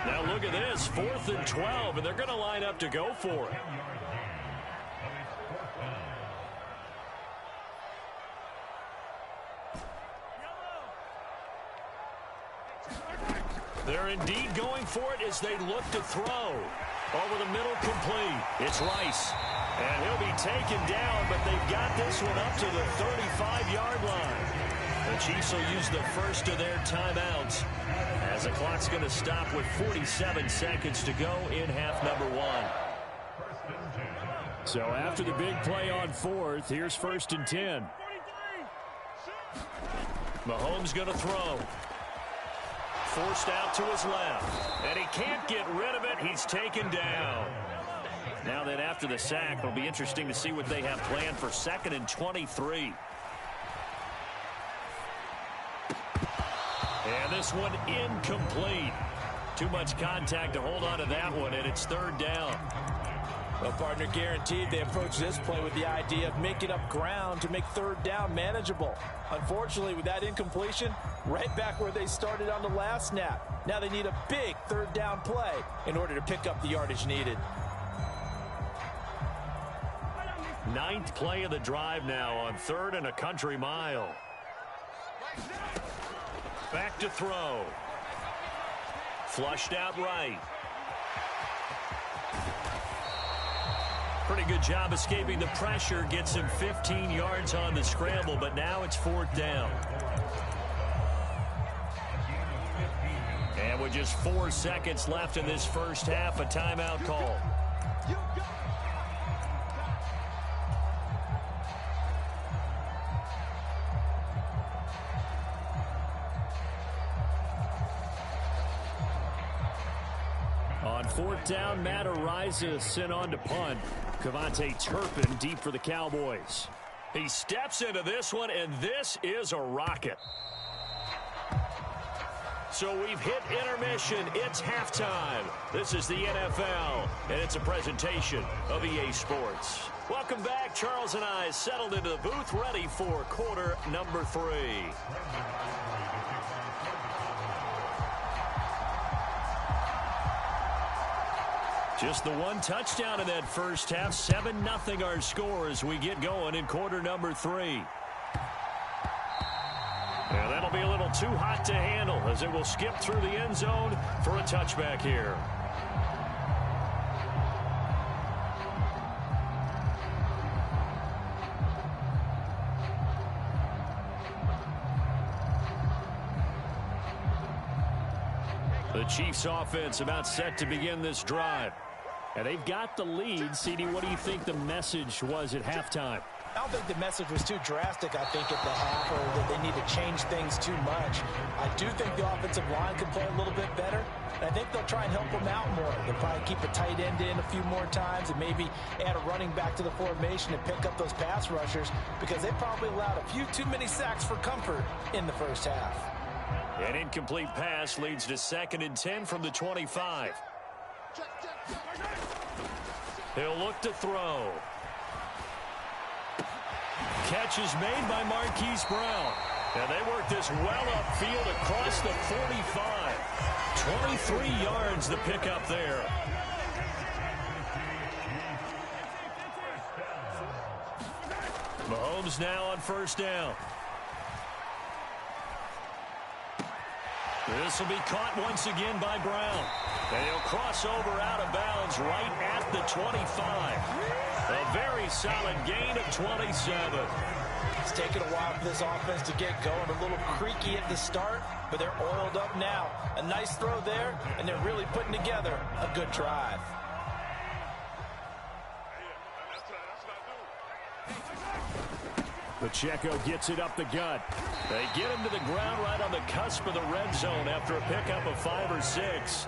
Now look at this, 4th and 12, and they're going to line up to go for it. They're indeed going for it as they look to throw. Over the middle, complete. It's Rice. And he'll be taken down, but they've got this one up to the 35-yard line. The Chiefs will use the first of their timeouts as the clock's going to stop with 47 seconds to go in half number 1. So after the big play on 4th, here's 1st and 10. Mahomes going to throw. Forced out to his left. And he can't get rid of it. He's taken down. Now that after the sack, it'll be interesting to see what they have planned for 2nd and 23. And this one incomplete. Too much contact to hold on to that one, and it's 3rd down. Well, partner, guaranteed they approach this play with the idea of making up ground to make 3rd down manageable. Unfortunately, with that incompletion, right back where they started on the last snap. Now they need a big 3rd down play in order to pick up the yardage needed. 9th play of the drive now on 3rd and a country mile. Back to throw. Flushed out right. Pretty good job escaping the pressure. Gets him 15 yards on the scramble, but now it's 4th down. And with just 4 seconds left in this first half, a timeout call. On 4th down, Matt Araiza sent on to punt. Cavante Turpin deep for the Cowboys. He steps into this one, and this is a rocket. So we've hit intermission. It's halftime. This is the NFL, and it's a presentation of EA Sports. Welcome back. Charles and I settled into the booth, ready for quarter number 3. Just the one touchdown in that first half. 7-0 our score as we get going in quarter number 3. And that'll be a little too hot to handle as it will skip through the end zone for a touchback here. The Chiefs offense about set to begin this drive. And they've got the lead. CD, what do you think the message was at halftime? I don't think the message was too drastic, I think, at the half, or that they need to change things too much. I do think the offensive line could play a little bit better, and I think they'll try and help them out more. They'll probably keep a tight end in a few more times and maybe add a running back to the formation and pick up those pass rushers because they probably allowed a few too many sacks for comfort in the first half. An incomplete pass leads to 2nd and 10 from the 25. He'll look to throw. Catch is made by Marquise Brown. And they work this well upfield across the 45. 23 yards the pickup there. Mahomes now on first down. This will be caught once again by Brown. And he'll cross over out of bounds right at the 25. A very solid gain of 27. It's taken a while for this offense to get going. A little creaky at the start, but they're oiled up now. A nice throw there, and they're really putting together a good drive. Pacheco gets it up the gut. They get him to the ground right on the cusp of the red zone after a pickup of 5 or 6.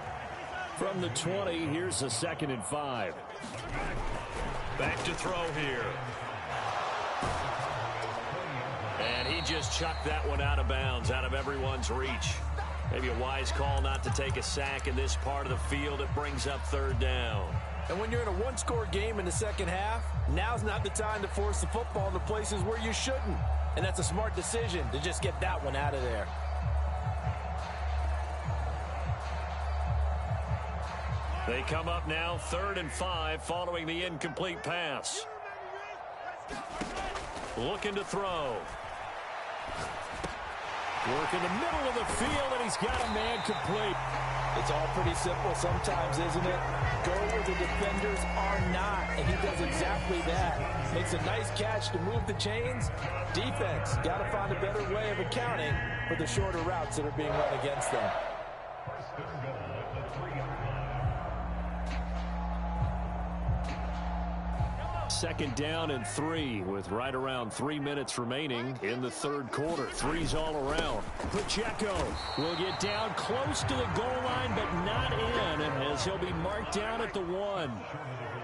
From the 20, here's a 2nd and 5. Back to throw here. And he just chucked that one out of bounds, out of everyone's reach. Maybe a wise call not to take a sack in this part of the field. It brings up 3rd down. And when you're in a one-score game in the second half, now's not the time to force the football into places where you shouldn't. And that's a smart decision to just get that one out of there. They come up now 3rd and 5 following the incomplete pass. Looking to throw. Work in the middle of the field, and he's got a man complete. It's all pretty simple sometimes, isn't it? Go where the defenders are not, and he does exactly that. Makes a nice catch to move the chains. Defense, got to find a better way of accounting for the shorter routes that are being run against them. Second down and 3 with right around 3 minutes remaining in the 3rd quarter. 3's all around. Pacheco will get down close to the goal line, but not in, as he'll be marked down at the 1.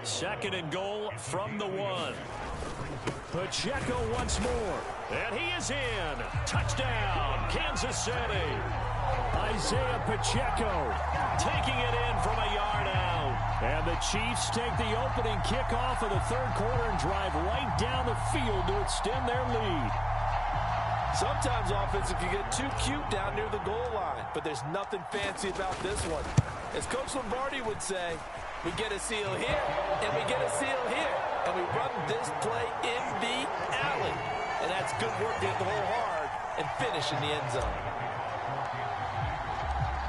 2nd and goal from the 1. Pacheco once more. And he is in. Touchdown, Kansas City. Isaiah Pacheco taking it in from a yard out. And the Chiefs take the opening kickoff of the 3rd quarter and drive right down the field to extend their lead. Sometimes offenses can get too cute down near the goal line, but there's nothing fancy about this one. As Coach Lombardi would say, we get a seal here, and we get a seal here, and we run this play in the alley. And that's good work to hit the hole hard and finish in the end zone.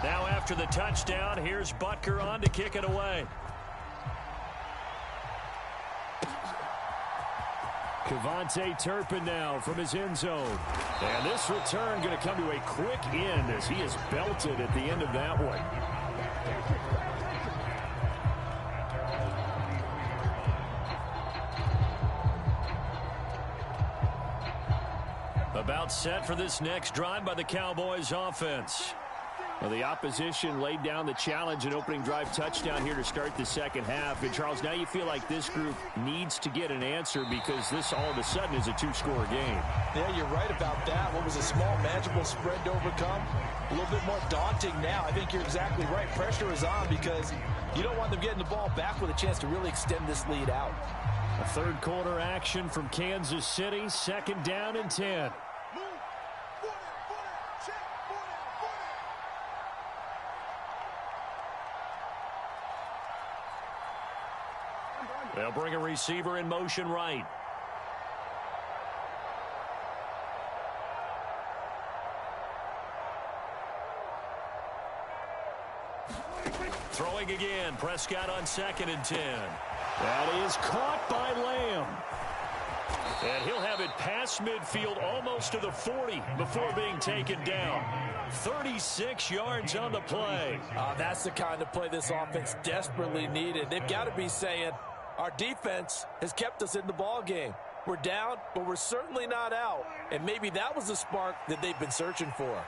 Now after the touchdown, here's Butker on to kick it away. Kevontae Turpin now from his end zone. And this return going to come to a quick end as he is belted at the end of that one. About set for this next drive by the Cowboys offense. Well, the opposition laid down the challenge and opening drive touchdown here to start the second half. And, Charles, now you feel like this group needs to get an answer because this all of a sudden is a 2-score game. Yeah, you're right about that. What was a small, manageable spread to overcome? A little bit more daunting now. I think you're exactly right. Pressure is on because you don't want them getting the ball back with a chance to really extend this lead out. A 3rd quarter action from Kansas City. 2nd down and 10. They'll bring a receiver in motion right. Throwing again. Prescott on 2nd and 10. That is caught by Lamb. And he'll have it past midfield almost to the 40 before being taken down. 36 yards on the play. That's the kind of play this offense desperately needed. They've got to be saying, our defense has kept us in the ball game. We're down, but we're certainly not out. And maybe that was the spark that they've been searching for.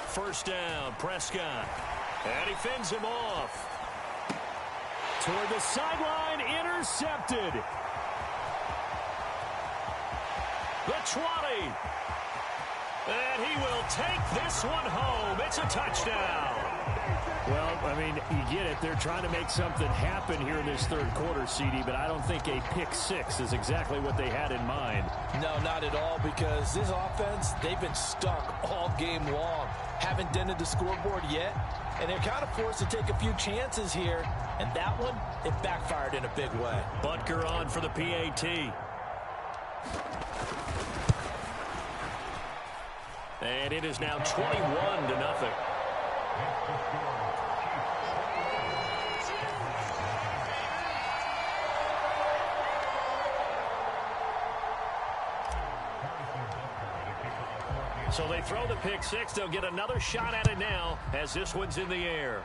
First down, Prescott. And he fends him off. Toward the sideline, intercepted. The 20. And he will take this one home. It's a touchdown. Well, I mean, you get it. They're trying to make something happen here in this third quarter, CD, but I don't think a pick six is exactly what they had in mind. No, not at all, because this offense, they've been stuck all game long. Haven't dented the scoreboard yet, and they're kind of forced to take a few chances here, and that one, it backfired in a big way. Butker on for the PAT. And it is now 21-0. So they throw the pick six. They'll get another shot at it now as this one's in the air.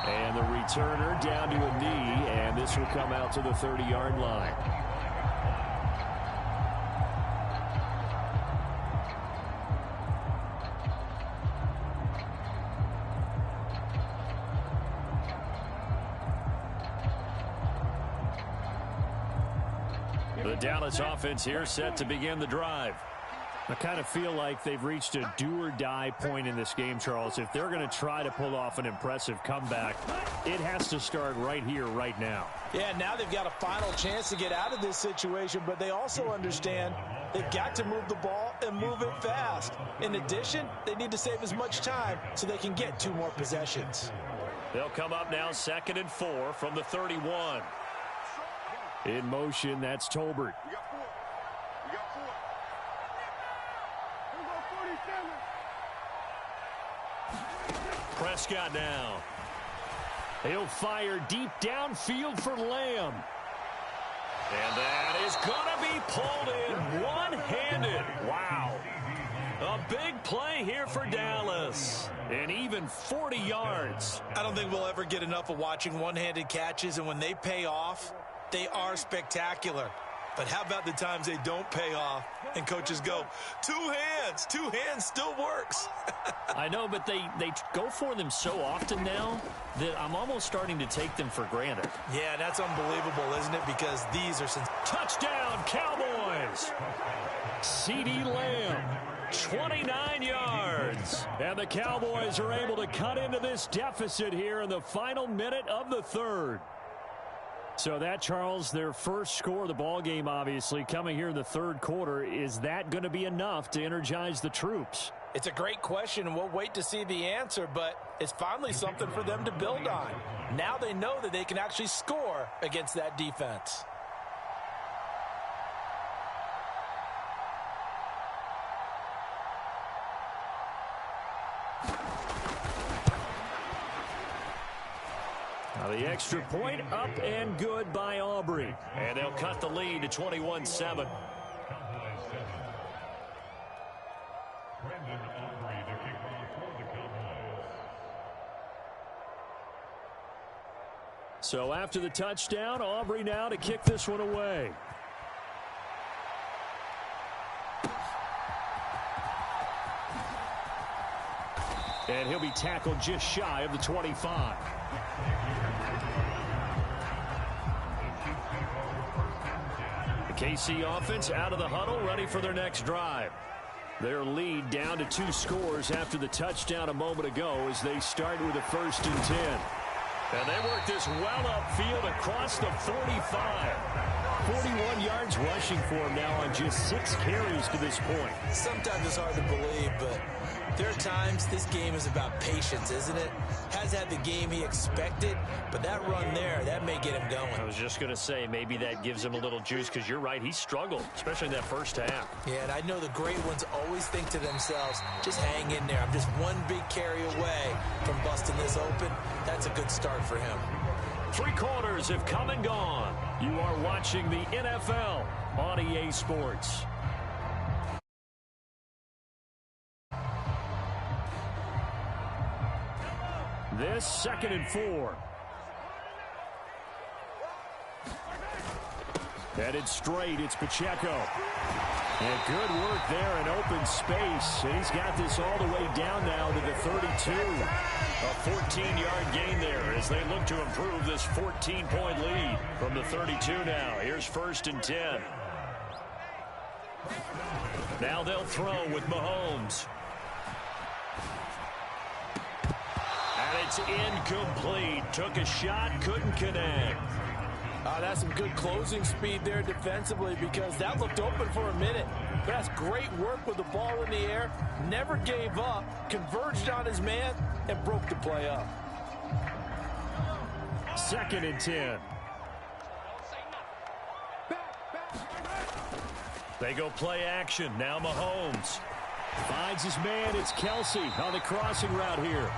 And the returner down to a knee, and this will come out to the 30-yard line. The Dallas offense here set to begin the drive. I kind of feel like they've reached a do-or-die point in this game, Charles. If they're going to try to pull off an impressive comeback, it has to start right here, right now. Yeah, now they've got a final chance to get out of this situation, but they also understand they've got to move the ball and move it fast. In addition, they need to save as much time so they can get 2 more possessions. They'll come up now 2nd and 4 from the 31. In motion, that's Tolbert. We got 4. We got 4. Prescott now. He'll fire deep downfield for Lamb. And that is going to be pulled in one-handed. Wow. A big play here for Dallas. And even 40 yards. I don't think we'll ever get enough of watching one-handed catches, and when they pay off, they are spectacular. But how about the times they don't pay off and coaches go, 2 hands. 2 hands still works. I know, but they go for them so often now that I'm almost starting to take them for granted. Yeah, that's unbelievable, isn't it? Because these are some... Touchdown, Cowboys! CeeDee Lamb, 29 yards. And the Cowboys are able to cut into this deficit here in the final minute of the third. So that, Charles, their first score of the ball game, obviously, coming here in the third quarter. Is that going to be enough to energize the troops? It's a great question, and we'll wait to see the answer, but it's finally something for them to build on. Now they know that they can actually score against that defense. Now the extra point up and good by Aubrey. And they'll cut the lead to 21-7. So after the touchdown, Aubrey now to kick this one away. And he'll be tackled just shy of the 25. The KC offense out of the huddle, ready for their next drive. Their lead down to 2 scores after the touchdown a moment ago as they start with a 1st and 10. And they work this well upfield across the 45. 41 yards rushing for him now on just 6 carries to this point. Sometimes it's hard to believe, but there are times this game is about patience, isn't it? Has had the game he expected, but that run there, that may get him going. I was just going to say, maybe that gives him a little juice, because you're right, he struggled, especially in that first half. Yeah, and I know the great ones always think to themselves, just hang in there. I'm just one big carry away from busting this open. That's a good start for him. 3 quarters have come and gone. You are watching the NFL on EA Sports. This 2nd and 4. Headed straight, it's Pacheco. And good work there in open space. And he's got this all the way down now to the 32. A 14-yard gain there as they look to improve this 14-point lead from the 32 now. Here's 1st and 10. Now they'll throw with Mahomes. And it's incomplete. Took a shot, couldn't connect. That's some good closing speed there defensively because that looked open for a minute. But that's great work with the ball in the air. Never gave up, converged on his man, and broke the play up. 2nd and 10. They go play action. Now Mahomes. Finds his man. It's Kelsey on the crossing route here.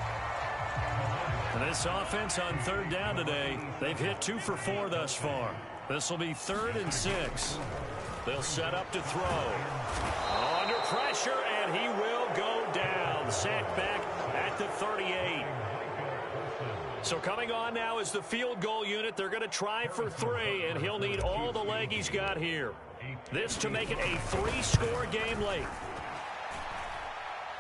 And this offense on 3rd down today, they've hit 2 for 4 thus far. This will be 3rd and 6. They'll set up to throw. Under pressure, and he will go down. Sacked back at the 38. So coming on now is the field goal unit. They're going to try for 3, and he'll need all the leg he's got here. This to make it a 3-score game late.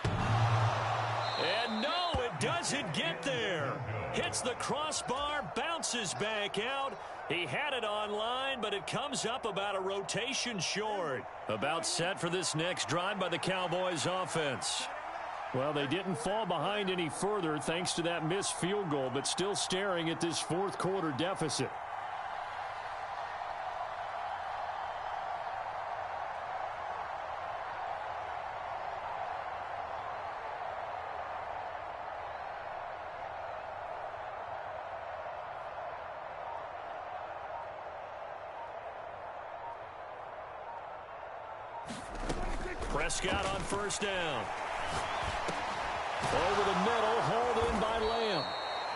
And no, it doesn't get there. Hits the crossbar, bounces back out. He had it on line, but it comes up about a rotation short. About set for this next drive by the Cowboys offense. Well, they didn't fall behind any further thanks to that missed field goal, but still staring at this 4th quarter deficit. Prescott on 1st down. Over the middle, hauled in by Lamb.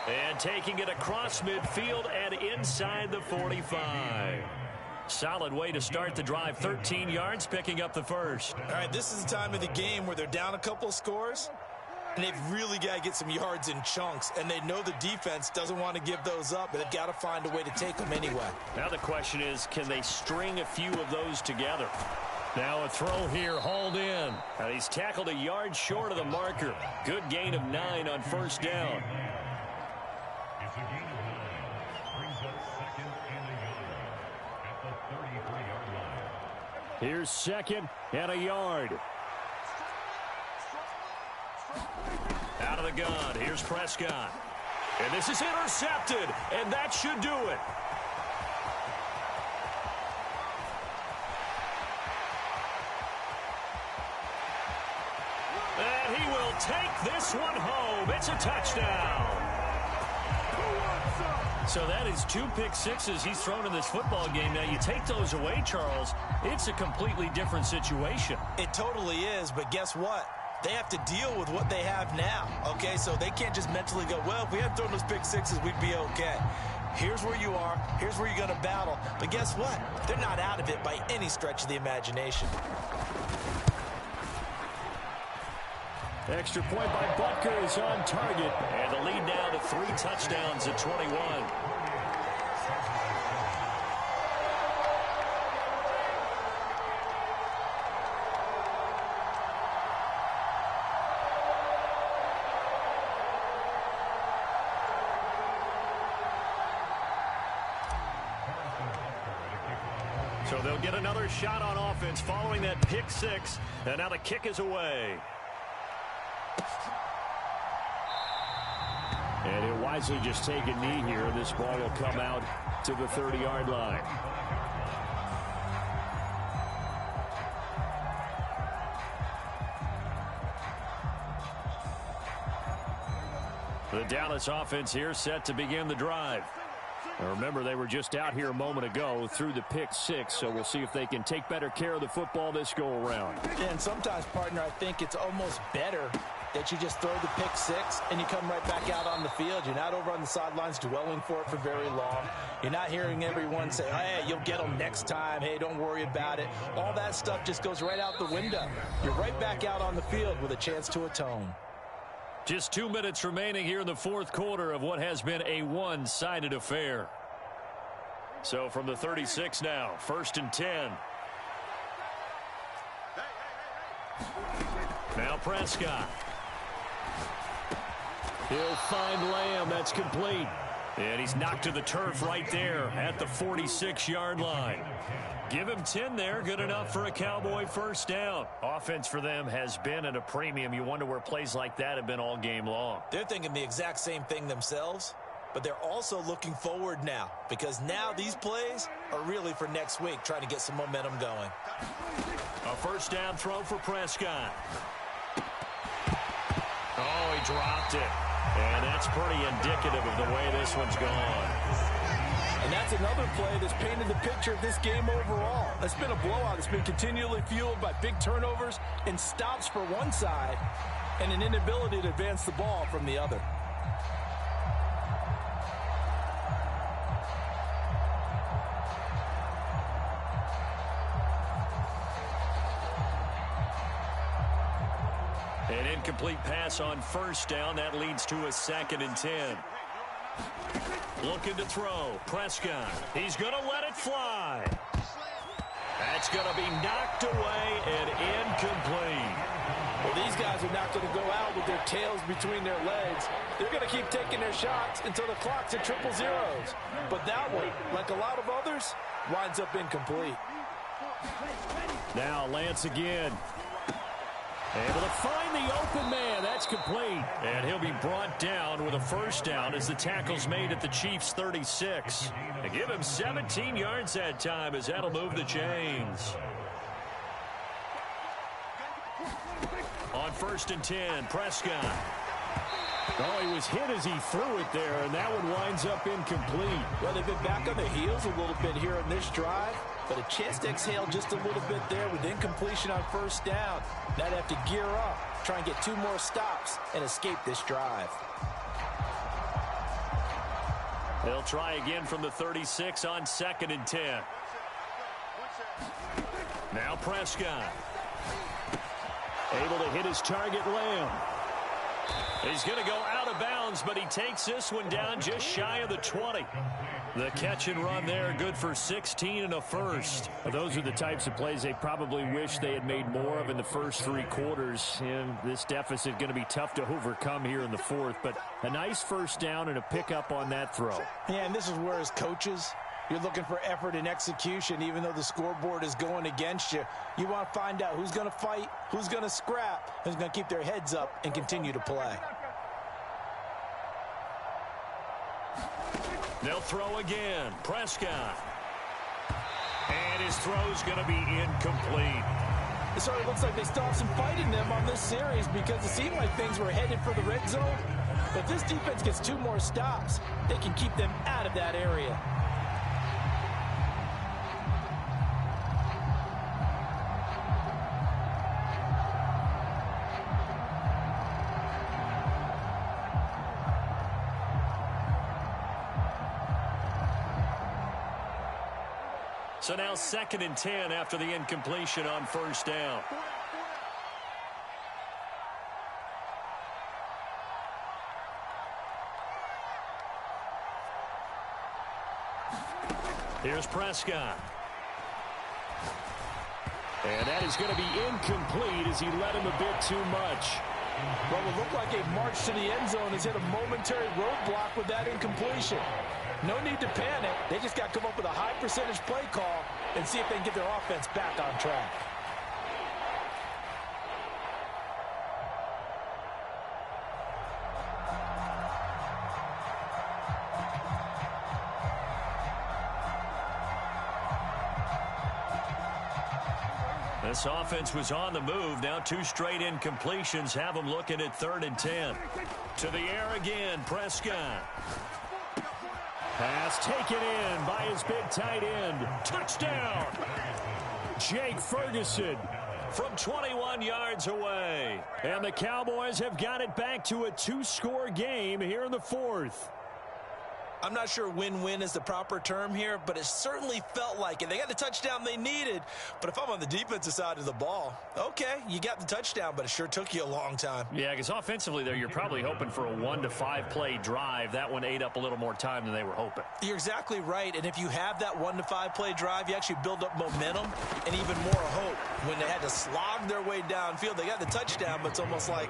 And taking it across midfield and inside the 45. Solid way to start the drive. 13 yards, picking up the first. All right, this is the time of the game where they're down a couple of scores, and they've really got to get some yards in chunks, and they know the defense doesn't want to give those up, but they've got to find a way to take them anyway. Now the question is, can they string a few of those together? Now a throw here, hauled in. And he's tackled a yard short of the marker. Good gain of 9 on 1st down. Here's 2nd and a yard. Out of the gun, here's Prescott. And this is intercepted, and that should do it. And he will take this one home. It's a touchdown. So that is 2 pick sixes he's thrown in this football game. Now you take those away, Charles, it's a completely different situation. It totally is, but guess what? They have to deal with what they have now, okay? So they can't just mentally go, well, if we hadn't thrown those pick sixes, we'd be okay. Here's where you are. Here's where you're going to battle. But guess what? They're not out of it by any stretch of the imagination. Extra point by Butker is on target. And the lead now to 3 touchdowns at 21. So they'll get another shot on offense following that pick 6. And now the kick is away. And he'll wisely just take a knee here. This ball will come out to the 30-yard line. The Dallas offense here set to begin the drive. Now remember, they were just out here a moment ago through the pick 6, so we'll see if they can take better care of the football this go-around. And sometimes, partner, I think it's almost better that you just throw the pick 6 and you come right back out on the field. You're not over on the sidelines dwelling for it for very long. You're not hearing everyone say, hey, you'll get them next time. Hey, don't worry about it. All that stuff just goes right out the window. You're right back out on the field with a chance to atone. Just 2 minutes remaining here in the 4th quarter of what has been a one-sided affair. So from the 36 now, 1st and 10. Now Prescott. He'll find Lamb. That's complete. And he's knocked to the turf right there at the 46-yard line. Give him 10 there. Good enough for a Cowboy first down. Offense for them has been at a premium. You wonder where plays like that have been all game long. They're thinking the exact same thing themselves, but they're also looking forward now because now these plays are really for next week, trying to get some momentum going. A first down throw for Prescott. Oh, he dropped it. And that's pretty indicative of the way this one's gone. And that's another play that's painted the picture of this game overall. It's been a blowout. It's been continually fueled by big turnovers and stops for one side and an inability to advance the ball from the other. An incomplete pass on first down. That leads to a 2nd and 10. Looking to throw. Prescott. He's going to let it fly. That's going to be knocked away and incomplete. Well, these guys are not going to go out with their tails between their legs. They're going to keep taking their shots until the clock's at 000. But that one, like a lot of others, winds up incomplete. Now Lance again. Able to find the open man. That's complete. And he'll be brought down with a first down as the tackle's made at the Chiefs' 36. And give him 17 yards that time as that'll move the chains. On 1st and 10, Prescott. Oh, he was hit as he threw it there, and that one winds up incomplete. Well, they've been back on their heels a little bit here in this drive, but a chance to exhale just a little bit there with incompletion on first down. Now they have to gear up, try and get 2 more stops, and escape this drive. They'll try again from the 36 on 2nd and 10. Now Prescott. Able to hit his target, Lamb. He's going to go out of bounds, but he takes this one down just shy of the 20. The catch and run there, good for 16 and a first. Those are the types of plays they probably wish they had made more of in the first 3 quarters. And this deficit going to be tough to overcome here in the 4th. But a nice first down and a pickup on that throw. Yeah, and this is where, as coaches, you're looking for effort and execution. Even though the scoreboard is going against you, you want to find out who's going to fight, who's going to scrap, who's going to keep their heads up and continue to play. They'll throw again. Prescott. And his throw's going to be incomplete. It sort of looks like they still have some fight in them on this series because it seemed like things were headed for the red zone. But this defense gets 2 more stops. They can keep them out of that area. So now 2nd and 10 after the incompletion on first down. Here's Prescott. And that is going to be incomplete as he led him a bit too much. Well, it looked like a march to the end zone has hit a momentary roadblock with that incompletion. No need to panic. They just got to come up with a high percentage play call and see if they can get their offense back on track. This offense was on the move. Now 2 straight incompletions have them looking at 3rd and 10. To the air again, Prescott. Pass taken in by his big tight end. Touchdown! Jake Ferguson. From 21 yards away. And the Cowboys have got it back to a 2-score game here in the 4th. I'm not sure win-win is the proper term here, but it certainly felt like it. They got the touchdown they needed, but if I'm on the defensive side of the ball, okay, you got the touchdown, but it sure took you a long time. Yeah, because offensively there, you're probably hoping for a 1 to 5 play drive. That one ate up a little more time than they were hoping. You're exactly right, and if you have that 1 to 5 play drive, you actually build up momentum and even more hope. When they had to slog their way downfield, they got the touchdown, but it's almost like,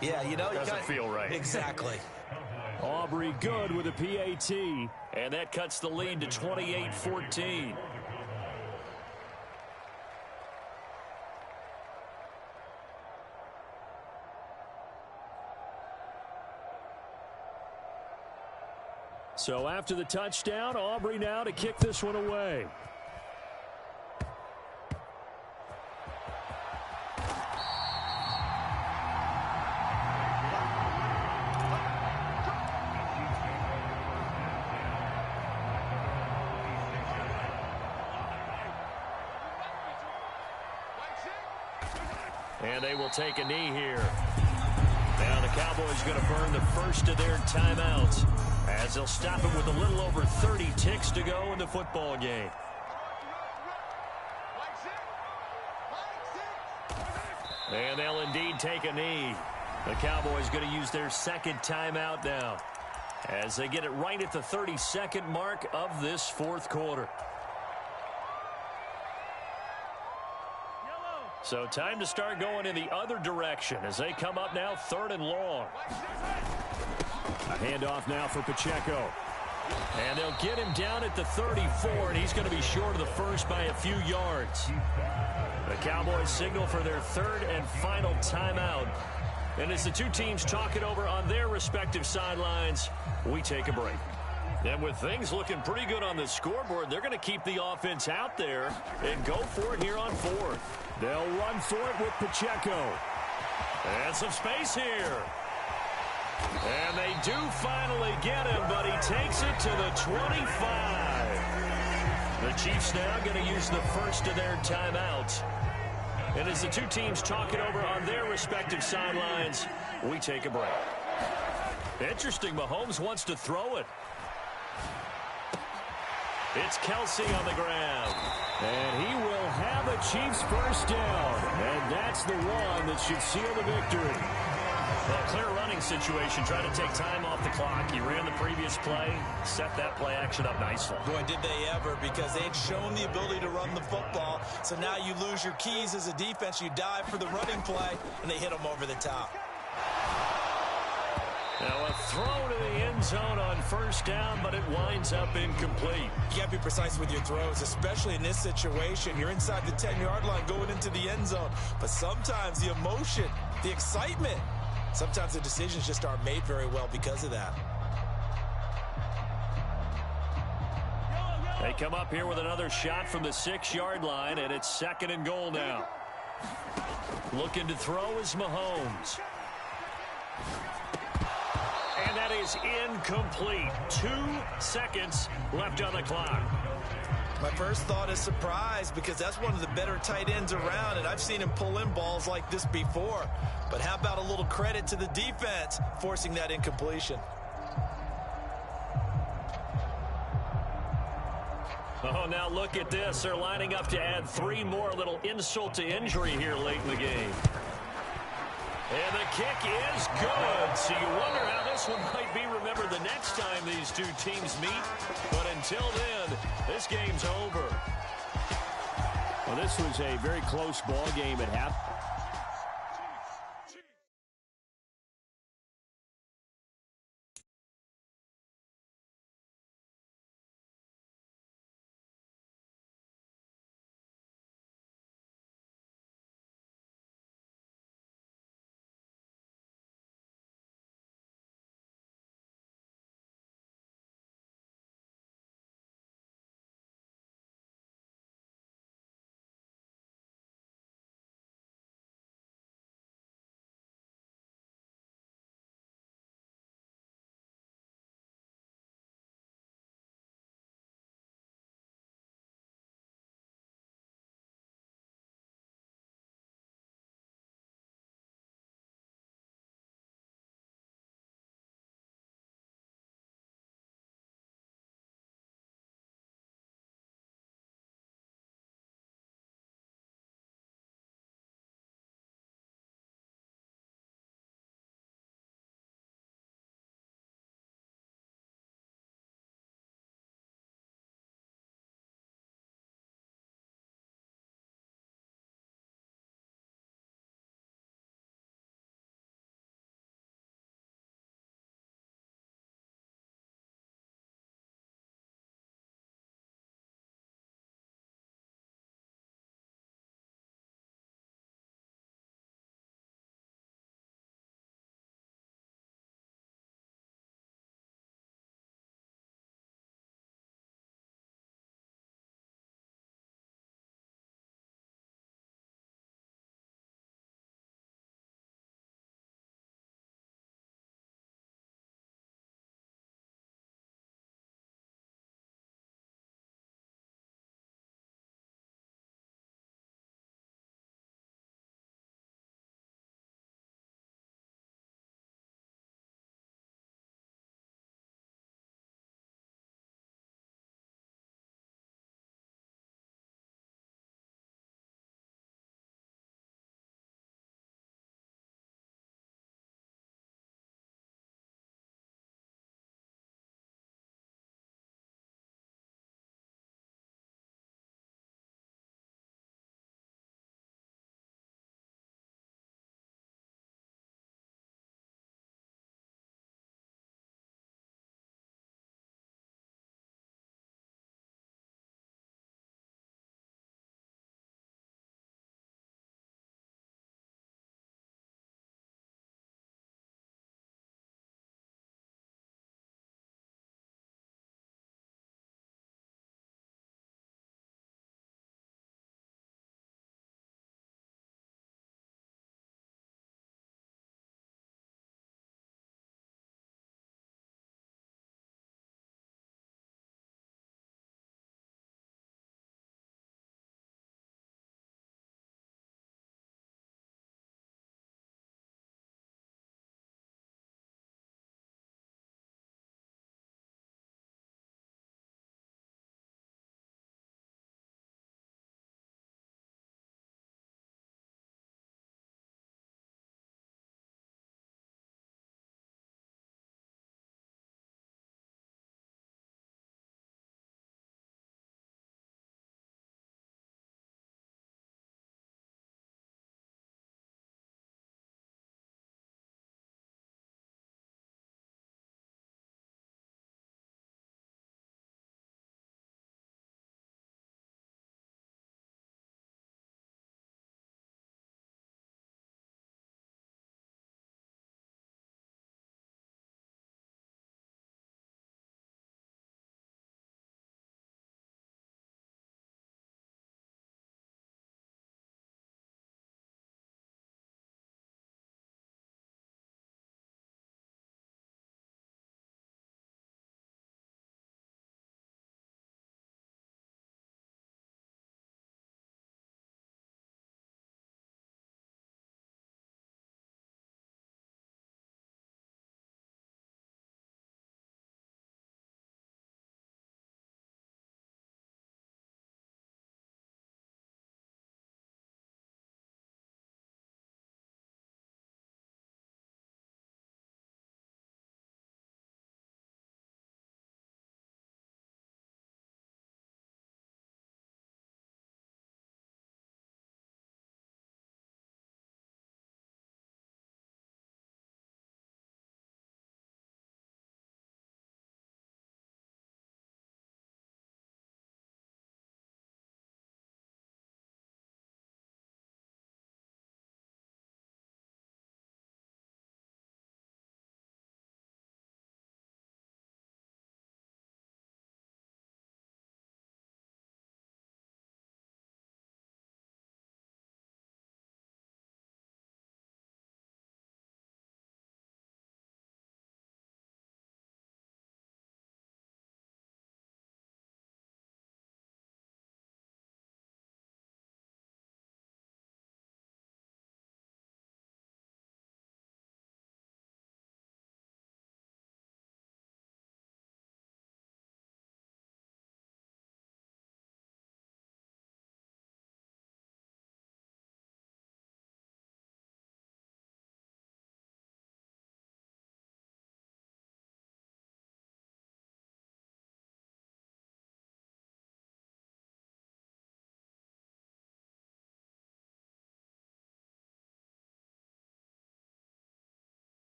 yeah, you know, doesn't feel right. Exactly. Aubrey good with a PAT. And that cuts the lead to 28-14. So after the touchdown, Aubrey now to kick this one away. And they will take a knee here. Now the Cowboys going to burn the first of their timeouts as they'll stop it with a little over 30 ticks to go in the football game. And they'll indeed take a knee. The Cowboys going to use their second timeout now as they get it right at the 32nd mark of this fourth quarter. So time to start going in the other direction as they come up now 3rd and long. A handoff now for Pacheco. And they'll get him down at the 34, and he's going to be short of the first by a few yards. The Cowboys signal for their 3rd and final timeout. And as the two teams talk it over on their respective sidelines, we take a break. And with things looking pretty good on the scoreboard, they're going to keep the offense out there and go for it here on 4th. They'll run for it with Pacheco. And some space here. And they do finally get him, but he takes it to the 25. The Chiefs now going to use the first of their timeouts. And as the two teams talk it over on their respective sidelines, we take a break. Interesting, Mahomes wants to throw it. It's Kelsey on the ground. And he will have a Chiefs first down. And that's the one that should seal the victory. Well, clear running situation. Try to take time off the clock. He ran the previous play, set that play action up nicely. Boy, did they ever, because they'd shown the ability to run the football. So now you lose your keys as a defense. You dive for the running play, and they hit them over the top. Now a throw to the end zone on first down, but it winds up incomplete. You got to be precise with your throws, especially in this situation. You're inside the 10-yard line going into the end zone. But sometimes the emotion, the excitement, sometimes the decisions just aren't made very well because of that. They come up here with another shot from the 6-yard line, and it's 2nd and goal now. Looking to throw is Mahomes. And that is incomplete. 2 seconds left on the clock. My first thought is surprise, because that's one of the better tight ends around, and I've seen him pull in balls like this before. But how about a little credit to the defense forcing that incompletion? Oh, now look at this. They're lining up to add 3 more. A little insult to injury here late in the game. And the kick is good. So you wonder how this one might be remembered the next time these two teams meet. But until then, this game's over. Well, this was a very close ball game at half.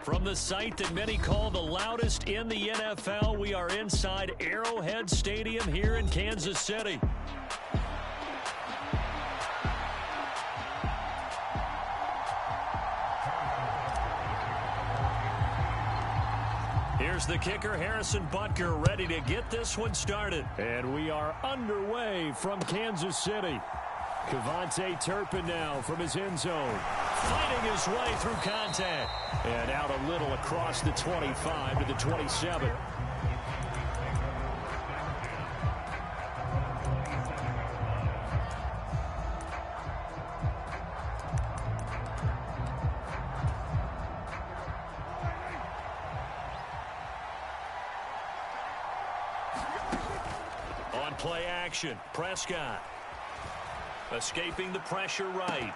From the site that many call the loudest in the NFL, we are inside Arrowhead Stadium here in Kansas City. Here's the kicker, Harrison Butker, ready to get this one started. And we are underway from Kansas City. Kevontae Turpin now from his end zone. Fighting his way through contact. And out a little across the 25 to the 27. On play action, Prescott. Escaping the pressure right.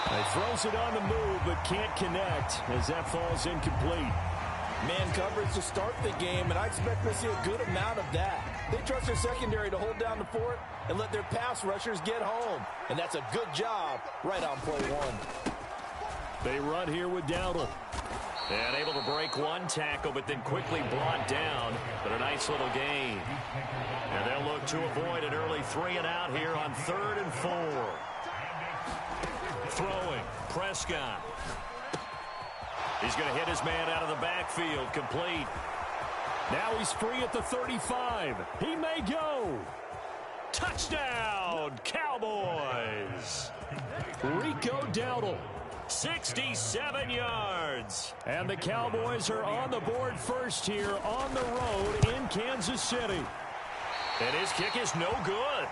He throws it on the move, but can't connect as that falls incomplete. Man coverage to start the game, and I expect to see a good amount of that. They trust their secondary to hold down the fort and let their pass rushers get home. And that's a good job right on play one. They run here with Dowdle. And able to break one tackle, but then quickly brought down. But a nice little gain. And they'll look to avoid an early 3 and out here on 3rd and 4. Throwing, Prescott. He's going to hit his man out of the backfield, complete. Now he's free at the 35. He may go. Touchdown, Cowboys. Rico Dowdle. 67 yards. And the Cowboys are on the board first here on the road in Kansas City. And his kick is no good.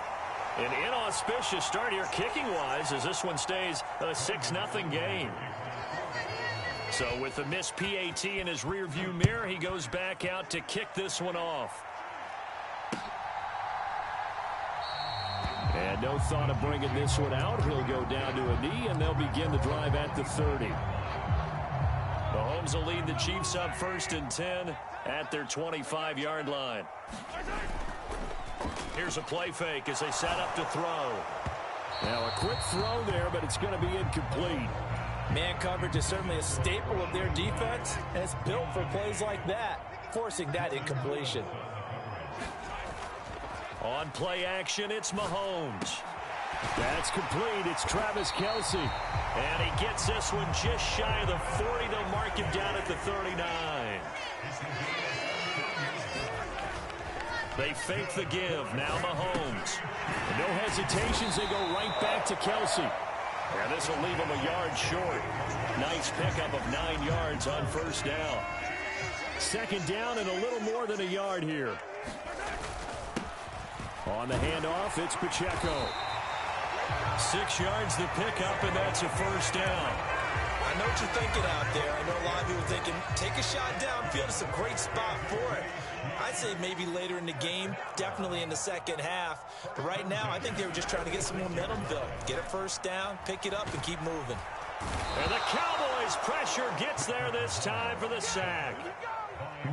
An inauspicious start here kicking-wise as this one stays a 6-0 game. So with the missed PAT in his rearview mirror, he goes back out to kick this one off. And no thought of bringing this one out. He'll go down to a knee, and they'll begin the drive at the 30. Mahomes will lead the Chiefs up 1st and 10 at their 25-yard line. Here's a play fake as they set up to throw. Now a quick throw there, but it's going to be incomplete. Man coverage is certainly a staple of their defense, and it's built for plays like that, forcing that incompletion. On play action, it's Mahomes. That's complete. It's Travis Kelce. And he gets this one just shy of the 40. They'll mark him down at the 39. They fake the give. Now Mahomes. No hesitations. They go right back to Kelce. And this will leave him a yard short. Nice pickup of 9 yards on 1st down. 2nd down and a little more than a yard here. On the handoff, it's Pacheco. 6 yards the pickup, and that's a 1st down. I know what you're thinking out there. I know a lot of people thinking, take a shot downfield. It's a great spot for it. I'd say maybe later in the game, definitely in the second half. But right now, I think they were just trying to get some momentum built. Get a 1st down, pick it up, and keep moving. And the Cowboys' pressure gets there this time for the sack.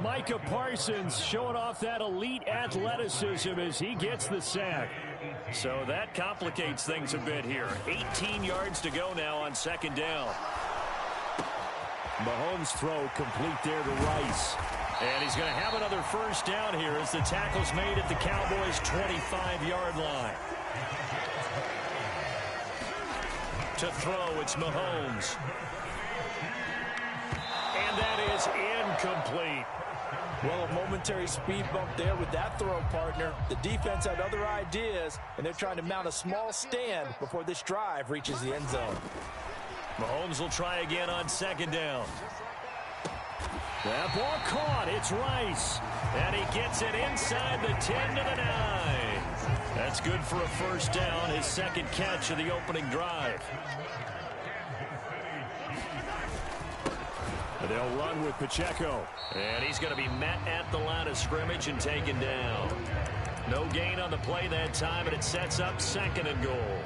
Micah Parsons showing off that elite athleticism as he gets the sack. So that complicates things a bit here. 18 yards to go now on 2nd down. Mahomes' throw complete there to Rice. And he's going to have another 1st down here as the tackle's made at the Cowboys' 25-yard line. To throw, it's Mahomes. And that is incomplete. Well, a momentary speed bump there with that throw, partner. The defense had other ideas, and they're trying to mount a small stand before this drive reaches the end zone. Mahomes will try again on 2nd down. That ball caught. It's Rice. And he gets it inside the 10 to the 9. That's good for a 1st down, his 2nd catch of the opening drive. They'll run with Pacheco. And he's going to be met at the line of scrimmage and taken down. No gain on the play that time, and it sets up 2nd and goal.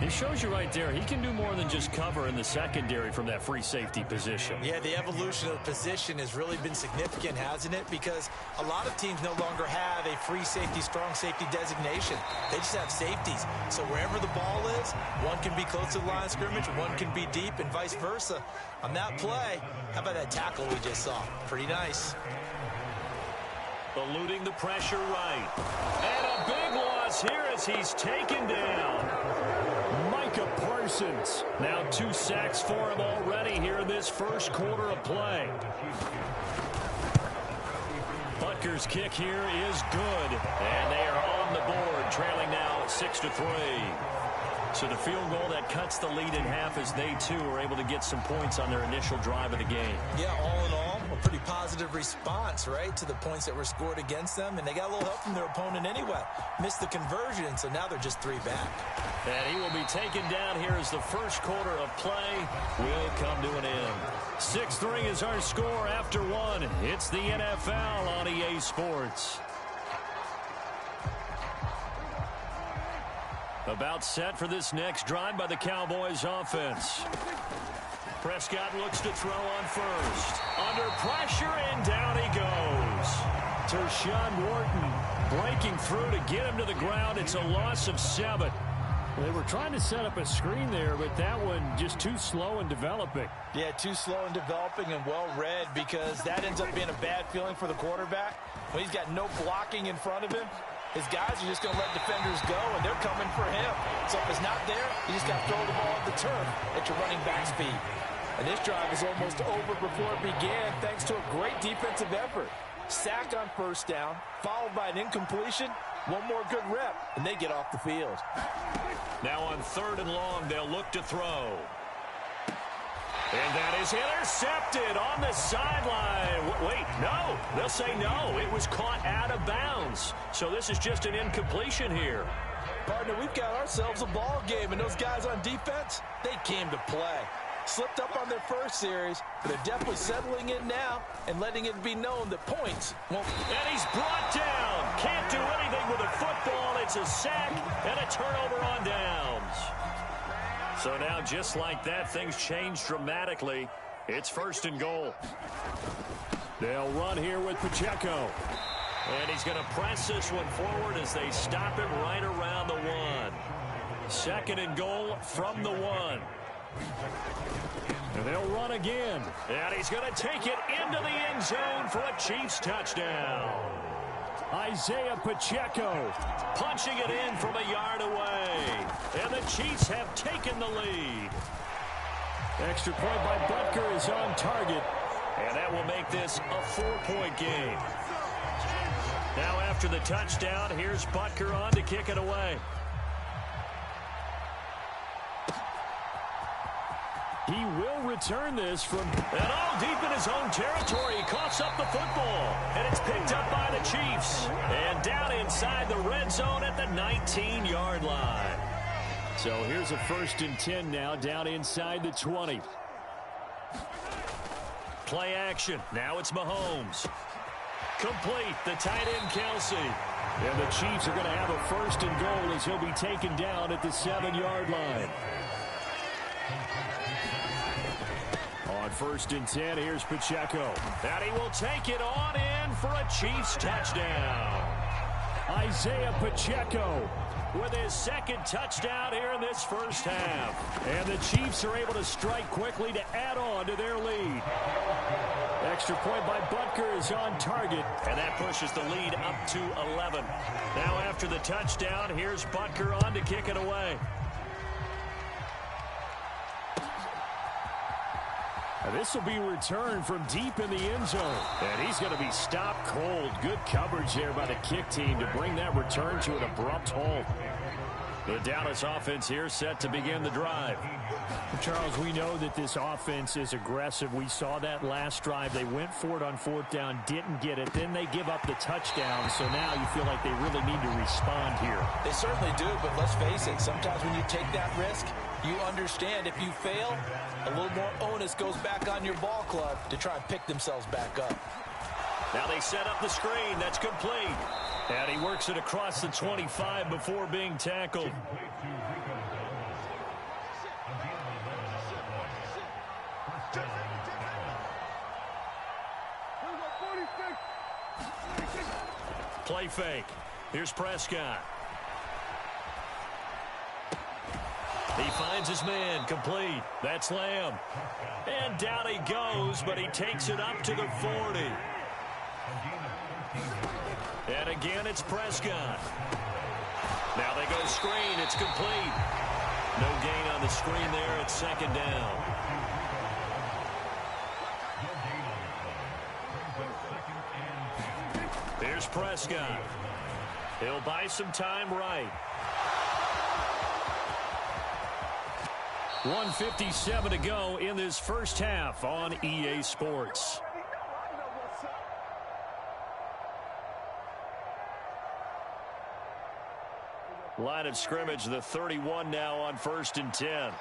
It shows you right there, he can do more than just cover in the secondary from that free safety position. Yeah, the evolution of the position has really been significant, hasn't it? Because a lot of teams no longer have a free safety, strong safety designation. They just have safeties. So wherever the ball is, one can be close to the line of scrimmage, one can be deep, and vice versa. On that play, how about that tackle we just saw? Pretty nice. Eluding the pressure right. And a big loss here as he's taken down. Micah Parsons. Now 2 sacks for him already here in this first quarter of play. Butker's kick here is good. And they are on the board, trailing now 6-3. So the field goal that cuts the lead in half as they, too, are able to get some points on their initial drive of the game. Yeah, all in all, a pretty positive response, right, to the points that were scored against them. And they got a little help from their opponent anyway. Missed the conversion, so now they're just 3 back. And he will be taken down here as the first quarter of play will come to an end. 6-3 is our score after 1. It's the NFL on EA Sports. About set for this next drive by the Cowboys offense. Prescott looks to throw on first. Under pressure, and down he goes. Tershawn Wharton breaking through to get him to the ground. It's a loss of 7. They were trying to set up a screen there, but that one just too slow in developing. Yeah, too slow in developing and well read, because that ends up being a bad feeling for the quarterback. When he's got no blocking in front of him, his guys are just going to let defenders go, and they're coming for him. So if it's not there, you just got to throw the ball at the turf at your running back speed. And this drive is almost over before it began, thanks to a great defensive effort. Sack on first down, followed by an incompletion. One more good rep, and they get off the field. Now on 3rd and long, they'll look to throw. And that is intercepted on the sideline. Wait, no. They'll say no. It was caught out of bounds. So this is just an incompletion here. Partner, we've got ourselves a ball game, and those guys on defense, they came to play. Slipped up on their first series, but they're definitely settling in now and letting it be known that points won't. And he's brought down. Can't do anything with a football. It's a sack and a turnover on downs. So now, just like that, things change dramatically. It's 1st and goal. They'll run here with Pacheco. And he's going to press this one forward as they stop him right around the 1. 2nd and goal from the 1. And they'll run again. And he's going to take it into the end zone for a Chiefs touchdown. Isaiah Pacheco punching it in from a yard away. And the Chiefs have taken the lead. Extra point by Butker is on target. And that will make this a 4-point game. Now after the touchdown, here's Butker on to kick it away. He will return this from... And all deep in his own territory. He coughs up the football. And it's picked up by the Chiefs. And down inside the red zone at the 19-yard line. So here's a 1st and 10 now, down inside the 20. Play action. Now it's Mahomes. Complete. The tight end, Kelsey. And the Chiefs are going to have a 1st and goal as he'll be taken down at the 7-yard line. On 1st and 10, here's Pacheco. And he will take it on in for a Chiefs touchdown. Isaiah Pacheco with his 2nd touchdown here in this first half. And the Chiefs are able to strike quickly to add on to their lead. Extra point by Butker is on target. And that pushes the lead up to 11. Now after the touchdown, here's Butker on to kick it away. This will be returned from deep in the end zone. And he's going to be stopped cold. Good coverage there by the kick team to bring that return to an abrupt halt. The Dallas offense here set to begin the drive. Charles, we know that this offense is aggressive. We saw that last drive. They went for it on 4th down, didn't get it. Then they give up the touchdown. So now you feel like they really need to respond here. They certainly do, but let's face it. Sometimes when you take that risk, you understand if you fail, a little more onus goes back on your ball club to try and pick themselves back up. Now they set up the screen. That's complete. And he works it across the 25 before being tackled. Play fake. Here's Prescott. He finds his man, complete. That's Lamb. And down he goes, but he takes it up to the 40. And again, it's Prescott. Now they go screen. It's complete. No gain on the screen there. It's second down. Here's Prescott. He'll buy some time right. 1:57 to go in this first half on EA Sports. Line of scrimmage, the 31 now on 1st and 10.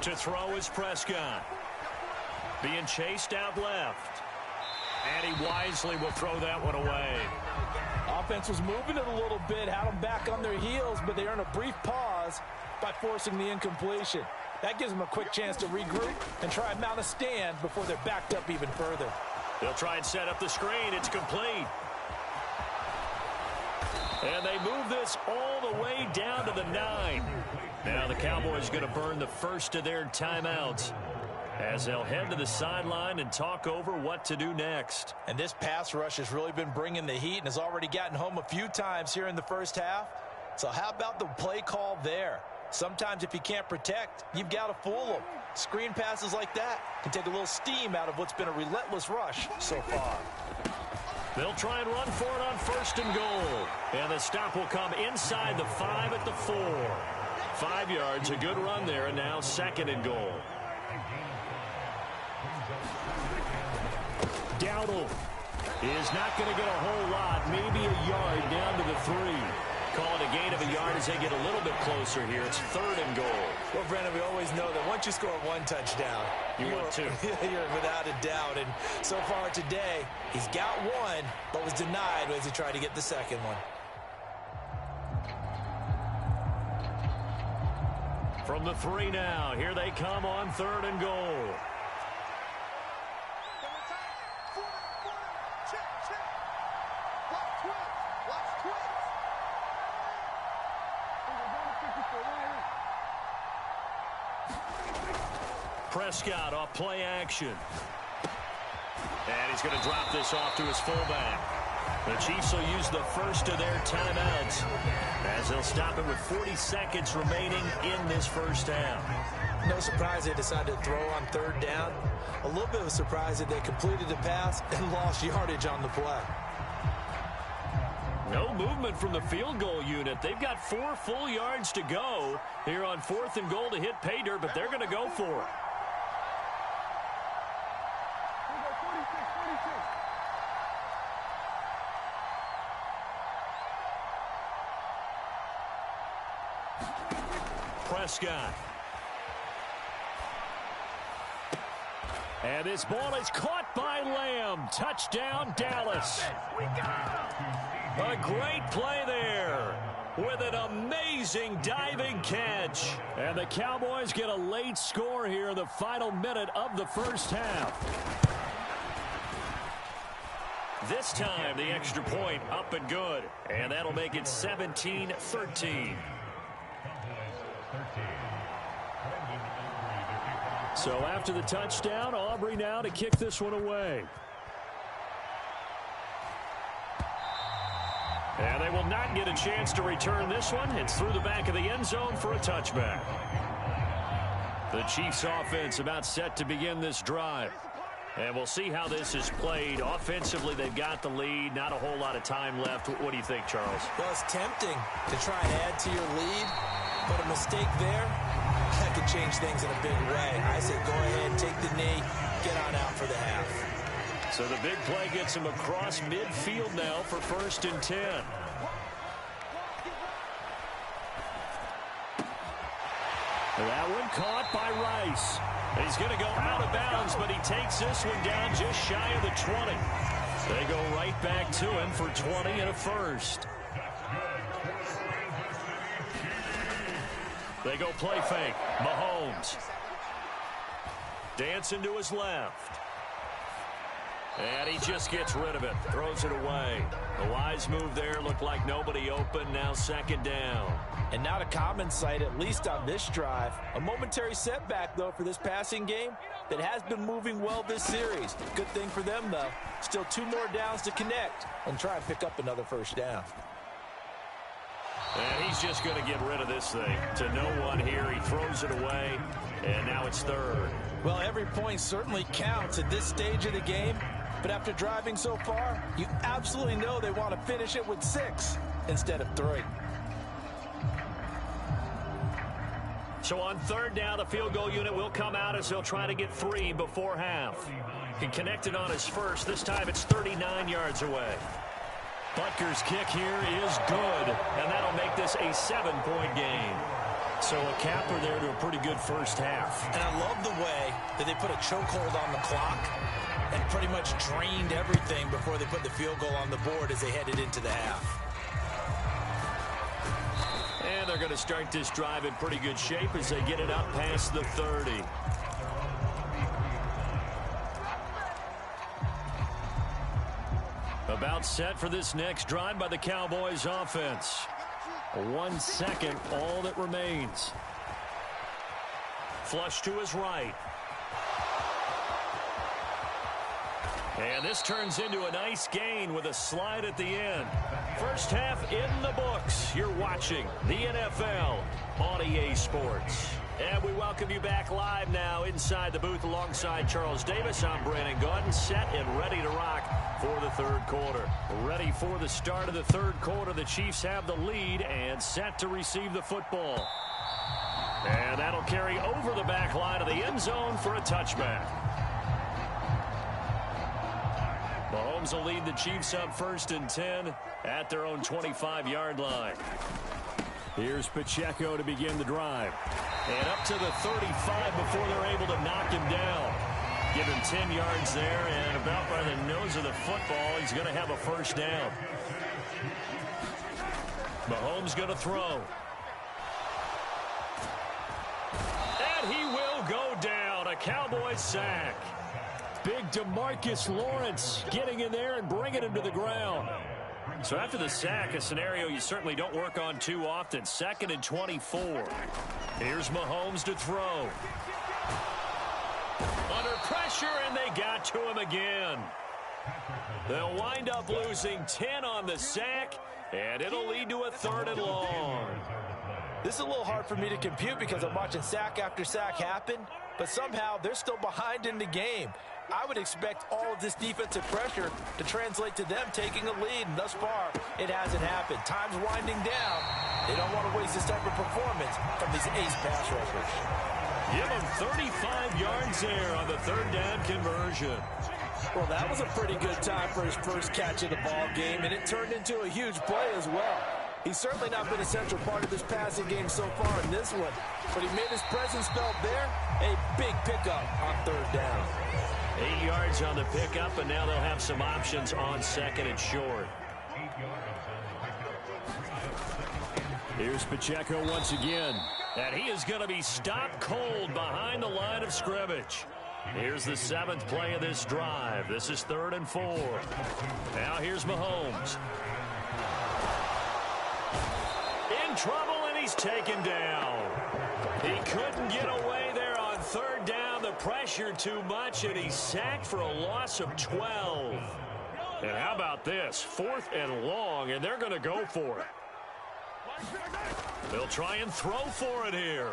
To throw is Prescott. Being chased out left. And he wisely will throw that one away. Offense was moving it a little bit, had them back on their heels, but they earn a brief pause by forcing the incompletion. That gives them a quick chance to regroup and try and mount a stand before they're backed up even further. They'll try and set up the screen. It's complete. And they move this all the way down to the 9. Now the Cowboys going to burn the first of their timeouts as they'll head to the sideline and talk over what to do next. And this pass rush has really been bringing the heat and has already gotten home a few times here in the first half. So how about the play call there? Sometimes if you can't protect, you've got to fool them. Screen passes like that can take a little steam out of what's been a relentless rush so far. They'll try and run for it on 1st and goal. And the stop will come inside the 5 at the 4. 5 yards, a good run there, and now 2nd and goal. Dowdle is not going to get a whole lot, maybe a yard down to the 3. Call it a gain of a yard as they get a little bit closer here. It's 3rd and goal. Well, Brandon, we always know that once you score one touchdown, you want two. You're without a doubt. And so far today, he's got one, but was denied as he tried to get the second one. From the 3 now, here they come on 3rd and goal. Prescott off play action. And he's going to drop this off to his fullback. The Chiefs will use the first of their timeouts as they'll stop it with 40 seconds remaining in this first half. No surprise they decided to throw on 3rd down. A little bit of a surprise that they completed the pass and lost yardage on the play. No movement from the field goal unit. They've got 4 full yards to go here on 4th and goal to hit pay dirt, but they're going to go for it. Prescott. And this ball is caught by Lamb. Touchdown, Dallas. A great play there with an amazing diving catch. And the Cowboys get a late score here in the final minute of the first half. This time, the extra point up and good. And that'll make it 17-13. So after the touchdown, Aubrey now to kick this one away. And they will not get a chance to return this one. It's through the back of the end zone for a touchback. The Chiefs offense about set to begin this drive. And we'll see how this is played. Offensively, they've got the lead. Not a whole lot of time left. What do you think, Charles? Well, it's tempting to try and add to your lead, but a mistake there, that could change things in a big way. I say go ahead, take the knee, get on out for the half. So the big play gets him across midfield now for 1st and 10. That one caught by Rice. He's going to go out of bounds, but he takes this one down just shy of the 20. They go right back to him for 20 and a first. They go play fake. Mahomes. Dancing to his left. And he just gets rid of it. Throws it away. The wise move there. Looked like nobody open. Now second down. And not a common sight, at least on this drive. A momentary setback, though, for this passing game that has been moving well this series. Good thing for them, though. Still 2 more downs to connect and try and pick up another first down. And he's just going to get rid of this thing. To no one here. He throws it away. And now it's third. Well, every point certainly counts at this stage of the game. But after driving so far, you absolutely know they want to finish it with 6 instead of 3. So on third down, the field goal unit will come out as he'll try to get 3 before half. He connected on his first. This time it's 39 yards away. Butker's kick here is good, and that'll make this a 7-point game. So a capper there to a pretty good first half. And I love the way that they put a chokehold on the clock and pretty much drained everything before they put the field goal on the board as they headed into the half. And they're going to start this drive in pretty good shape as they get it up past the 30. About set for this next drive by the Cowboys offense. 1 second, all that remains. Flush to his right. And this turns into a nice gain with a slide at the end. First half in the books. You're watching the NFL on EA Sports. And we welcome you back live now inside the booth alongside Charles Davis. I'm Brandon Gaudin, set and ready to rock for the third quarter. Ready for the start of the third quarter. The Chiefs have the lead and set to receive the football. And that'll carry over the back line of the end zone for a touchback. Mahomes will lead the Chiefs up 1st and 10 at their own 25-yard line. Here's Pacheco to begin the drive. And up to the 35 before they're able to knock him down. Give him 10 yards there, and about by the nose of the football, he's going to have a first down. Mahomes going to throw. And he will go down. A Cowboys sack. Big DeMarcus Lawrence getting in there and bringing him to the ground. So after the sack, a scenario you certainly don't work on too often. 2nd and 24. Here's Mahomes to throw. Under pressure, and they got to him again. They'll wind up losing 10 on the sack, and it'll lead to a 3rd and long. This is a little hard for me to compute because I'm watching sack after sack happen, but somehow they're still behind in the game. I would expect all of this defensive pressure to translate to them taking a lead, and thus far, it hasn't happened. Time's winding down. They don't want to waste this type of performance from these ace pass rushers. Give him 35 yards there on the 3rd down conversion. Well, that was a pretty good time for his first catch of the ball game, and it turned into a huge play as well. He's certainly not been a central part of this passing game so far in this one, but he made his presence felt there. A big pickup on 3rd down. 8 yards on the pickup, and now they'll have some options on 2nd and short. Here's Pacheco once again. And he is going to be stopped cold behind the line of scrimmage. Here's the 7th play of this drive. This is 3rd and 4. Now here's Mahomes. In trouble, and he's taken down. He couldn't get away there on 3rd down. The pressure too much, and he's sacked for a loss of 12. And how about this? 4th and long, and they're going to go for it. They'll try and throw for it here.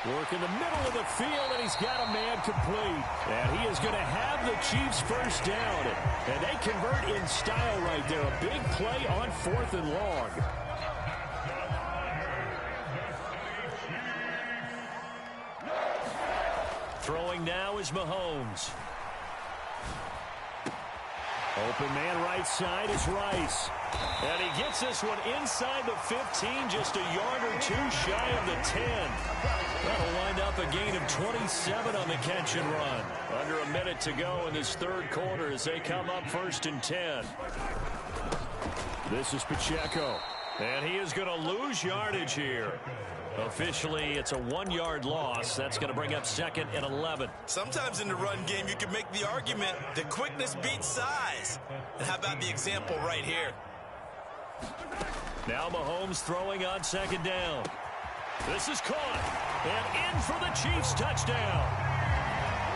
Work in the middle of the field, and he's got a man complete. And he is going to have the Chiefs first down. And they convert in style right there. A big play on 4th and long. Throwing now is Mahomes. Open man right side is Rice. And he gets this one inside the 15, just a yard or two shy of the 10. That'll wind up a gain of 27 on the catch and run. Under a minute to go in this 3rd quarter as they come up 1st and 10. This is Pacheco. And he is going to lose yardage here. Officially, it's a 1-yard loss. That's going to bring up 2nd and 11. Sometimes in the run game, you can make the argument that quickness beats size. And how about the example right here? Now Mahomes throwing on 2nd down. This is caught. And in for the Chiefs touchdown.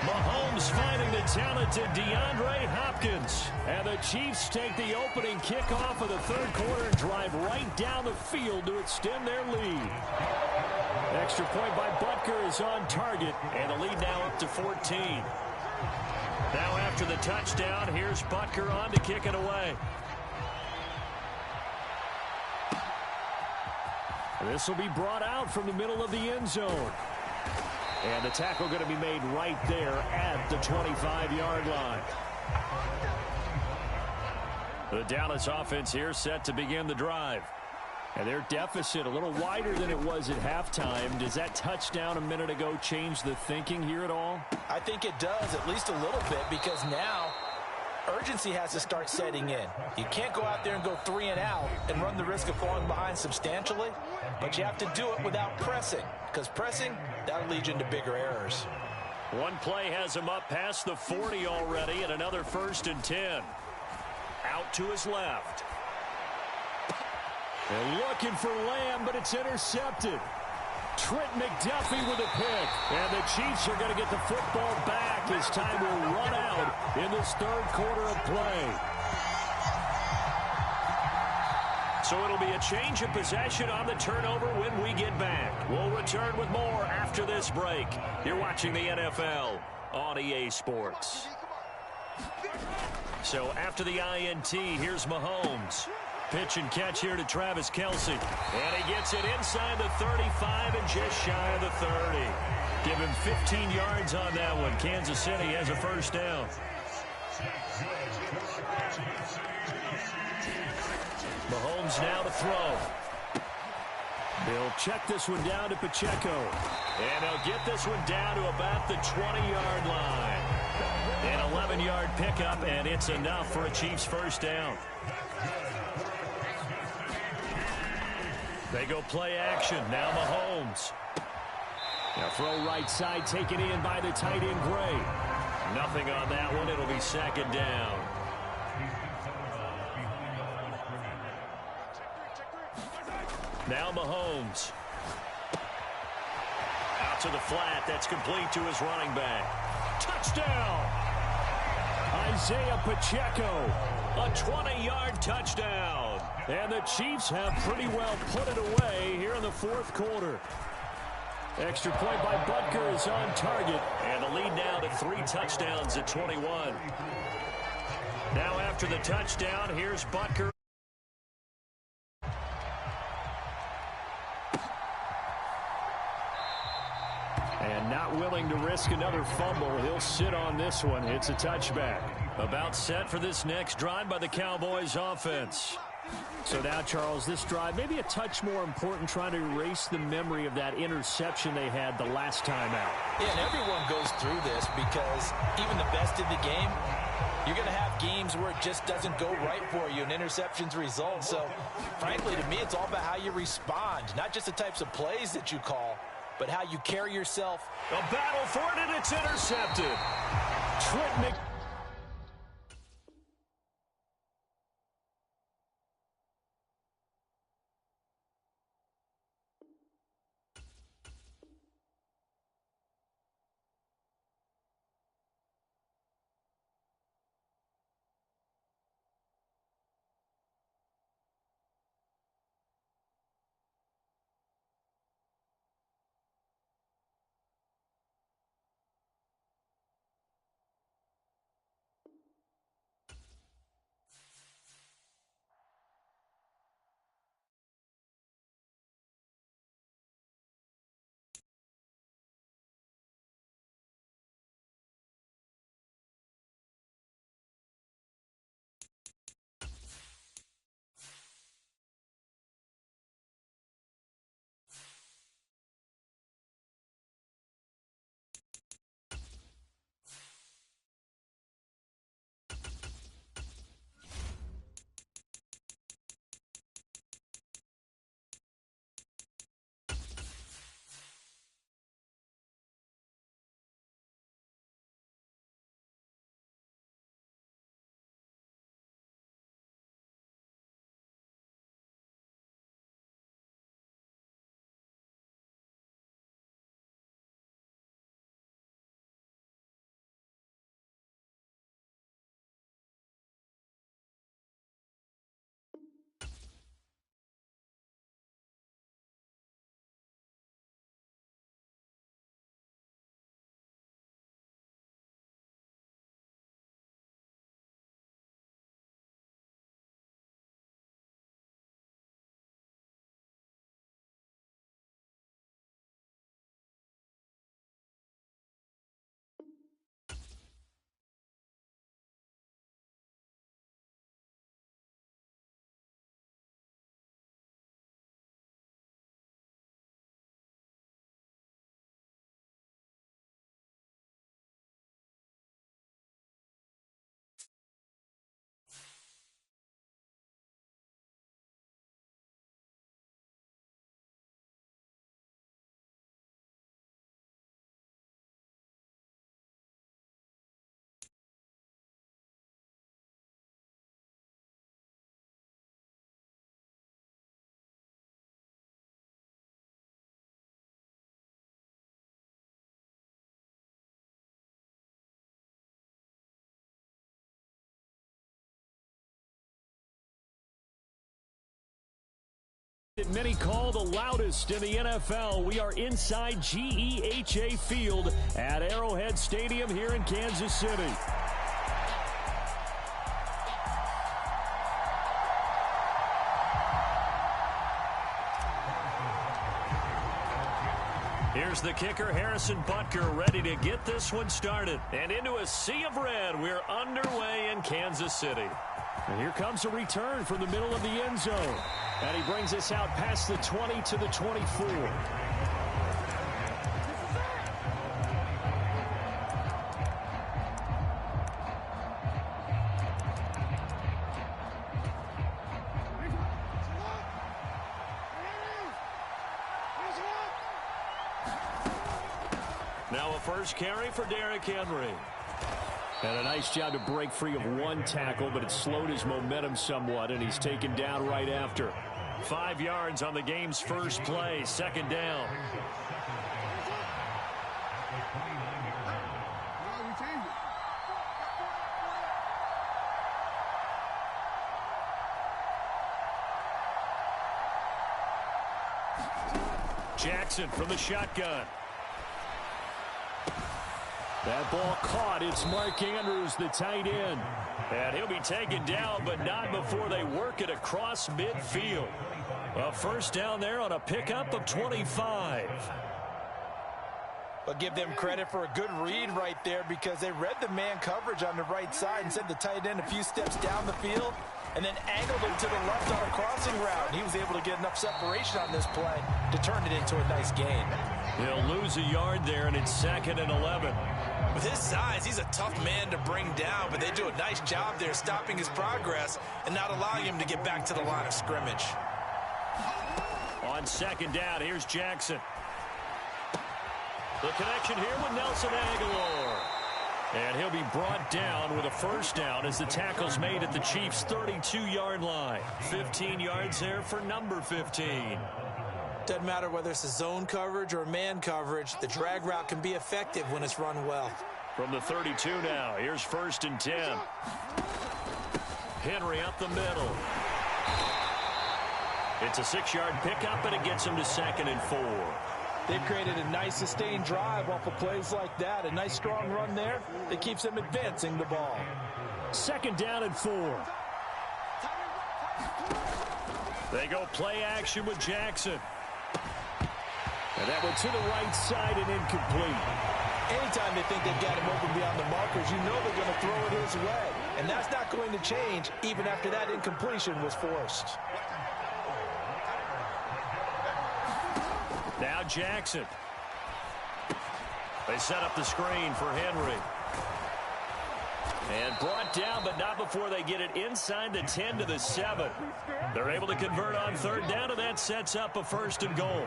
Mahomes finding the talented DeAndre Hopkins. And the Chiefs take the opening kickoff of the 3rd quarter and drive right down the field to extend their lead. Extra point by Butker is on target, and the lead now up to 14. Now after the touchdown, here's Butker on to kick it away. This will be brought out from the middle of the end zone. And the tackle going to be made right there at the 25-yard line. The Dallas offense here set to begin the drive. And their deficit a little wider than it was at halftime. Does that touchdown a minute ago change the thinking here at all? I think it does, at least a little bit, because now urgency has to start setting in. You can't go out there and go 3 and out and run the risk of falling behind substantially, but you have to do it without pressing, because pressing, that'll lead you into bigger errors. One play has him up past the 40 already, and another 1st and 10. Out to his left. They're looking for Lamb, but it's intercepted. Trent McDuffie with a pick. And the Chiefs are going to get the football back as time will run out in this 3rd quarter of play. So it'll be a change of possession on the turnover when we get back. We'll return with more after this break. You're watching the NFL on EA Sports. So after the INT, here's Mahomes. Pitch and catch here to Travis Kelce. And he gets it inside the 35 and just shy of the 30. Give him 15 yards on that one. Kansas City has a 1st down. Mahomes now to throw. They'll check this one down to Pacheco. And they'll get this one down to about the 20-yard line. An 11-yard pickup, and it's enough for a Chiefs 1st down. They go play action. Now Mahomes. Now throw right side, taken in by the tight end Gray. Nothing on that one. It'll be 2nd down. Now Mahomes. Out to the flat. That's complete to his running back. Touchdown! Isaiah Pacheco. A 20-yard touchdown. And the Chiefs have pretty well put it away here in the 4th quarter. Extra point by Butker is on target. And the lead now to 3 touchdowns at 21. Now after the touchdown, here's Butker. And not willing to risk another fumble. He'll sit on this one. It's a touchback. About set for this next drive by the Cowboys offense. So now, Charles, this drive maybe a touch more important, trying to erase the memory of that interception they had the last time out. Yeah, and everyone goes through this because even the best in the game, you're going to have games where it just doesn't go right for you and interceptions result. So, frankly, to me, it's all about how you respond, not just the types of plays that you call, but how you carry yourself. A battle for it, and it's intercepted. Trent That many call the loudest in the NFL. We are inside GEHA Field at Arrowhead Stadium here in Kansas City. Here's the kicker, Harrison Butker, ready to get this one started. And into a sea of red, we're underway in Kansas City. And here comes a return from the middle of the end zone. And he brings us out past the 20 to the 24. Now a first carry for Derrick Henry. And a nice job to break free of one tackle, but it slowed his momentum somewhat, and he's taken down right after. 5 yards on the game's first play, second down. Jackson from the shotgun. That ball caught. It's Mark Andrews, the tight end. And he'll be taken down, but not before they work it across midfield. A first down there on a pickup of 25. I'll give them credit for a good read right there because they read the man coverage on the right side and sent the tight end a few steps down the field and then angled him to the left on a crossing route. He was able to get enough separation on this play to turn it into a nice gain. He'll lose a yard there, and it's 2nd and 11. With his size, he's a tough man to bring down, but they do a nice job there stopping his progress and not allowing him to get back to the line of scrimmage. On second down, here's Jackson. The connection here with Nelson Aguilar. And he'll be brought down with a first down as the tackle's made at the Chiefs' 32-yard line. 15 yards there for number 15. Doesn't matter whether it's a zone coverage or man coverage, the drag route can be effective when it's run well. From the 32 now, here's 1st and 10. Henry up the middle. It's a 6-yard pickup, and it gets him to 2nd and 4. They've created a nice sustained drive off of plays like that. A nice strong run there that keeps them advancing the ball. 2nd down and 4. They go play action with Jackson. And that went to the right side and incomplete. Anytime they think they've got him open beyond the markers, you know they're going to throw it his way. And that's not going to change even after that incompletion was forced. Now Jackson. They set up the screen for Henry. And brought down, but not before they get it inside the 10 to the 7. They're able to convert on 3rd down, and that sets up a 1st and goal.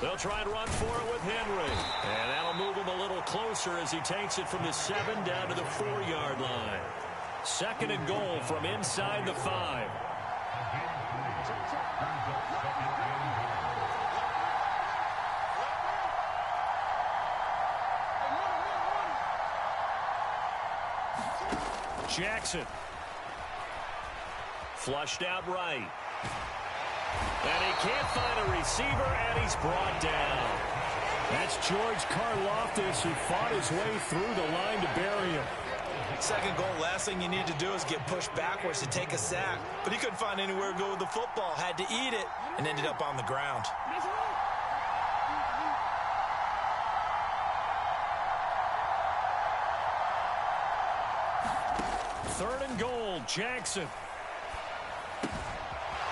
They'll try and run for it with Henry. And that'll move him a little closer as he takes it from the 7 down to the 4-yard line. 2nd and goal from inside the 5. Jackson. Flushed out right. And he can't find a receiver, and he's brought down. That's George Karlaftis, who fought his way through the line to bury him. 2nd goal, last thing you need to do is get pushed backwards to take a sack. But he couldn't find anywhere to go with the football, had to eat it, and ended up on the ground. Third and goal, Jackson.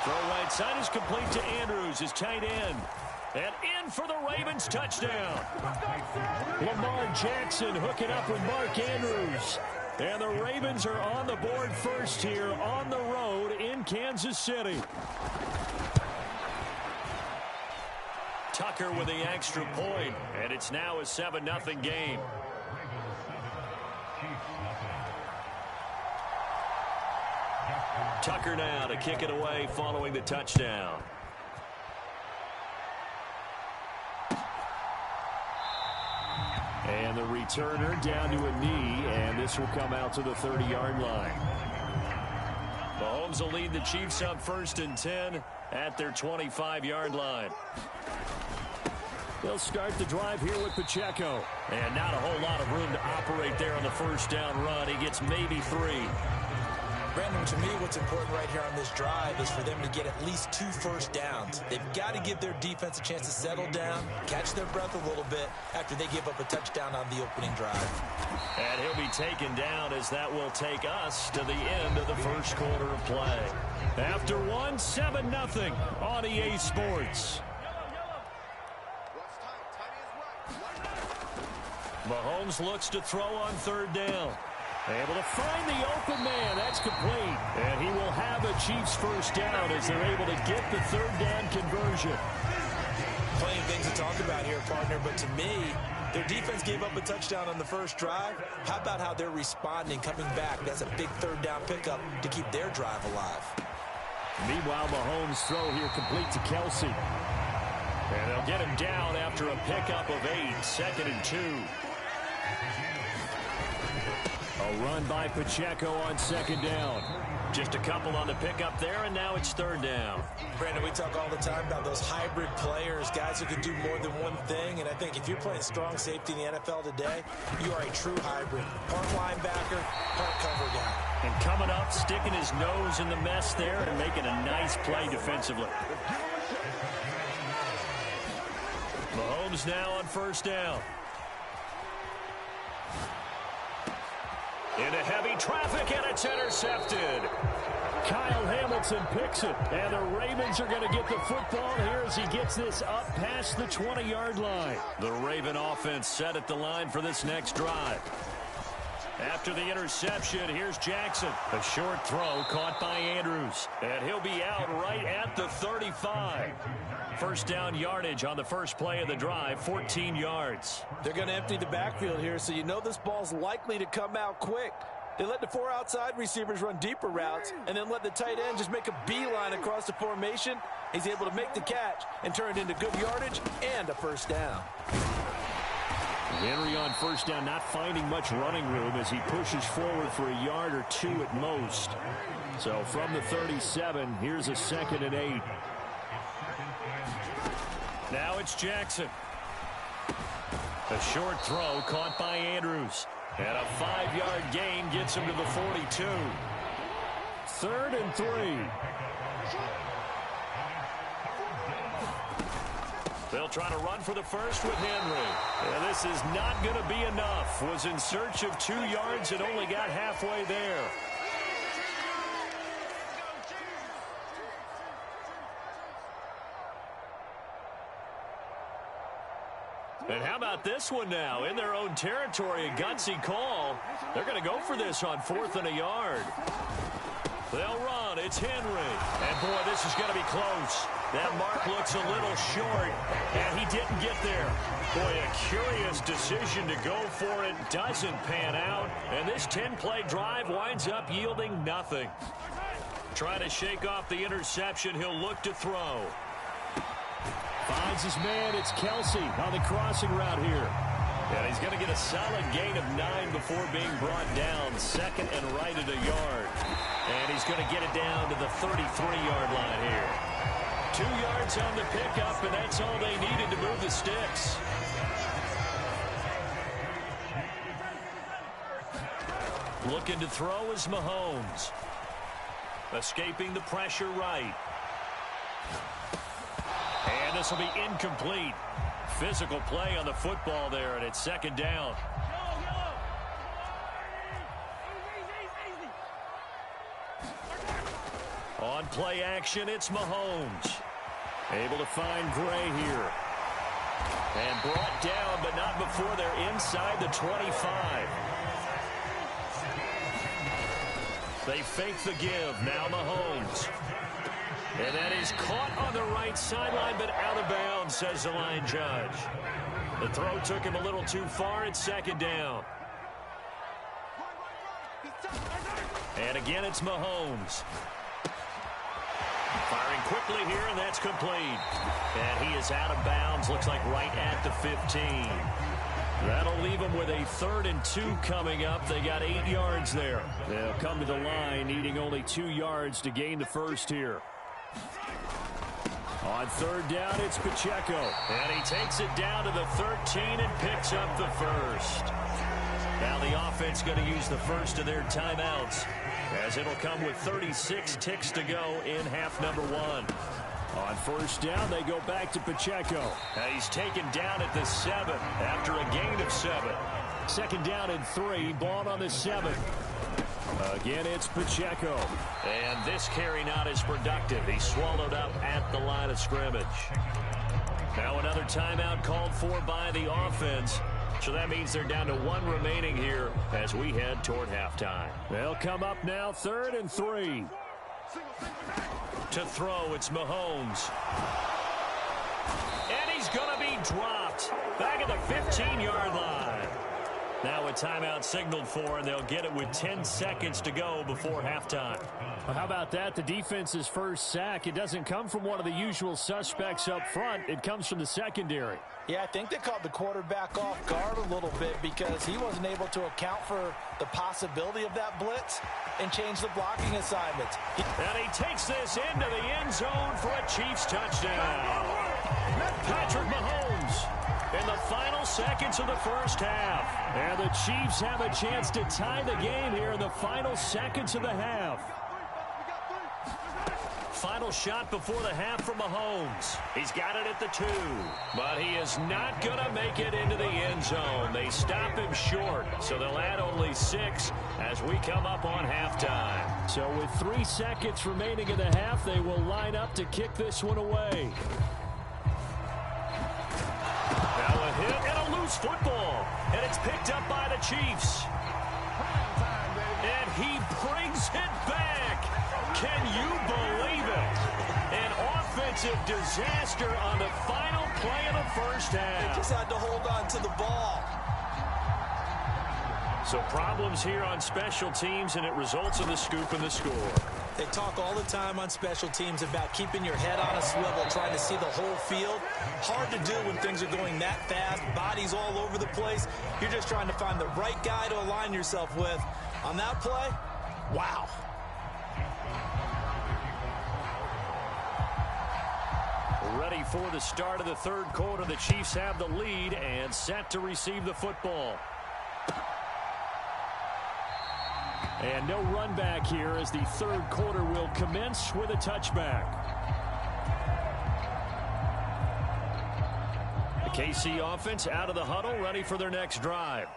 Throw right side is complete to Andrews, his tight end. And in for the Ravens touchdown. Lamar Jackson hooking up with Mark Andrews. And the Ravens are on the board first here on the road in Kansas City. Tucker with the extra point, and it's now a 7-0 game. Tucker now to kick it away following the touchdown. And the returner down to a knee, and this will come out to the 30-yard line. Mahomes will lead the Chiefs up 1st and 10 at their 25-yard line. They'll start the drive here with Pacheco. And not a whole lot of room to operate there on the first down run. He gets maybe 3. Brandon, to me, what's important right here on this drive is for them to get at least 2 first downs. They've got to give their defense a chance to settle down, catch their breath a little bit after they give up a touchdown on the opening drive. And he'll be taken down as that will take us to the end of the first quarter of play. After 1, 7-0 on EA Sports. Mahomes looks to throw on 3rd down. Able to find the open man. That's complete. And he will have a Chiefs first down as they're able to get the 3rd down conversion. Plenty of things to talk about here, partner, but to me, their defense gave up a touchdown on the first drive. How about how they're responding, coming back? That's a big 3rd down pickup to keep their drive alive. Meanwhile, Mahomes' throw here complete to Kelsey. And they'll get him down after a pickup of 8, 2nd and 2. A run by Pacheco on 2nd down. Just a couple on the pickup there, and now it's 3rd down. Brandon, we talk all the time about those hybrid players, guys who can do more than one thing, and I think if you're playing strong safety in the NFL today, you are a true hybrid. Part linebacker, part cover guy. And coming up, sticking his nose in the mess there and making a nice play defensively. Mahomes now on 1st down. Into heavy traffic, and it's intercepted. Kyle Hamilton picks it, and the Ravens are going to get the football here as he gets this up past the 20-yard line. The Raven offense set at the line for this next drive. After the interception, here's Jackson. A short throw caught by Andrews, and he'll be out right at the 35. First down yardage on the first play of the drive, 14 yards. They're going to empty the backfield here, so you know this ball's likely to come out quick. They let the 4 outside receivers run deeper routes and then let the tight end just make a beeline across the formation. He's able to make the catch and turn it into good yardage and a first down. Henry on 1st down, not finding much running room as he pushes forward for a yard or 2 at most. So from the 37, here's a 2nd and 8. Now it's Jackson. A short throw caught by Andrews. And a 5-yard gain gets him to the 42. 3rd and 3. They'll try to run for the first with Henry. And this is not going to be enough. Was in search of 2 yards and only got halfway there. And how about this one now? In their own territory, a gutsy call. They're going to go for this on 4th and a yard. They'll run. It's Henry. And, boy, this is going to be close. That mark looks a little short, and he didn't get there. Boy, a curious decision to go for it. Doesn't pan out. And this 10-play drive winds up yielding nothing. Trying to shake off the interception. He'll look to throw. Finds his man. It's Kelsey on the crossing route here. And he's going to get a solid gain of 9 before being brought down. 2nd and right at a yard. And he's going to get it down to the 33-yard line here. 2 yards on the pickup, and that's all they needed to move the sticks. Looking to throw is Mahomes. Escaping the pressure right. And this will be incomplete. Physical play on the football there, and it's 2nd down. On play action, it's Mahomes. Able to find Gray here. And brought down, but not before they're inside the 25. They fake the give. Now Mahomes. And that is caught on the right sideline, but out of bounds, says the line judge. The throw took him a little too far. It's 2nd down. And again, it's Mahomes. Firing quickly here, and that's complete. And he is out of bounds. Looks like right at the 15. That'll leave them with a 3rd and 2 coming up. They got 8 yards there. They'll come to the line needing only 2 yards to gain the first here. On 3rd down, it's Pacheco. And he takes it down to the 13 and picks up the first. Now the offense going to use the first of their timeouts, as it'll come with 36 ticks to go in half number 1. On 1st down, they go back to Pacheco. Now he's taken down at the 7 after a gain of 7. 2nd down and 3, ball on the 7. Again, it's Pacheco. And this carry not as productive. He's swallowed up at the line of scrimmage. Now another timeout called for by the offense. So that means they're down to 1 remaining here as we head toward halftime. They'll come up now 3rd and 3. To throw, it's Mahomes. And he's going to be dropped back at the 15-yard line. Now a timeout signaled for, and they'll get it with 10 seconds to go before halftime. Well, how about that? The defense's first sack. It doesn't come from one of the usual suspects up front. It comes from the secondary. Yeah, I think they caught the quarterback off guard a little bit because he wasn't able to account for the possibility of that blitz and change the blocking assignments. And he takes this into the end zone for a Chiefs touchdown. Patrick Mahomes in the final seconds of the first half. And the Chiefs have a chance to tie the game here in the final seconds of the half. Final shot before the half from Mahomes. He's got it at the 2. But he is not going to make it into the end zone. They stop him short. So they'll add only 6 as we come up on halftime. So with 3 seconds remaining in the half, they will line up to kick this one away. Now a hit and a loose football. And it's picked up by the Chiefs. And he brings it back. Can you believe it? An offensive disaster on the final play of the first half. They just had to hold on to the ball. So problems here on special teams, and it results in the scoop and the score. They talk all the time on special teams about keeping your head on a swivel, trying to see the whole field. Hard to do when things are going that fast, bodies all over the place. You're just trying to find the right guy to align yourself with. On that play, wow. Ready for the start of the 3rd quarter. The Chiefs have the lead and set to receive the football. And no run back here as the 3rd quarter will commence with a touchback. The KC offense out of the huddle, ready for their next drive.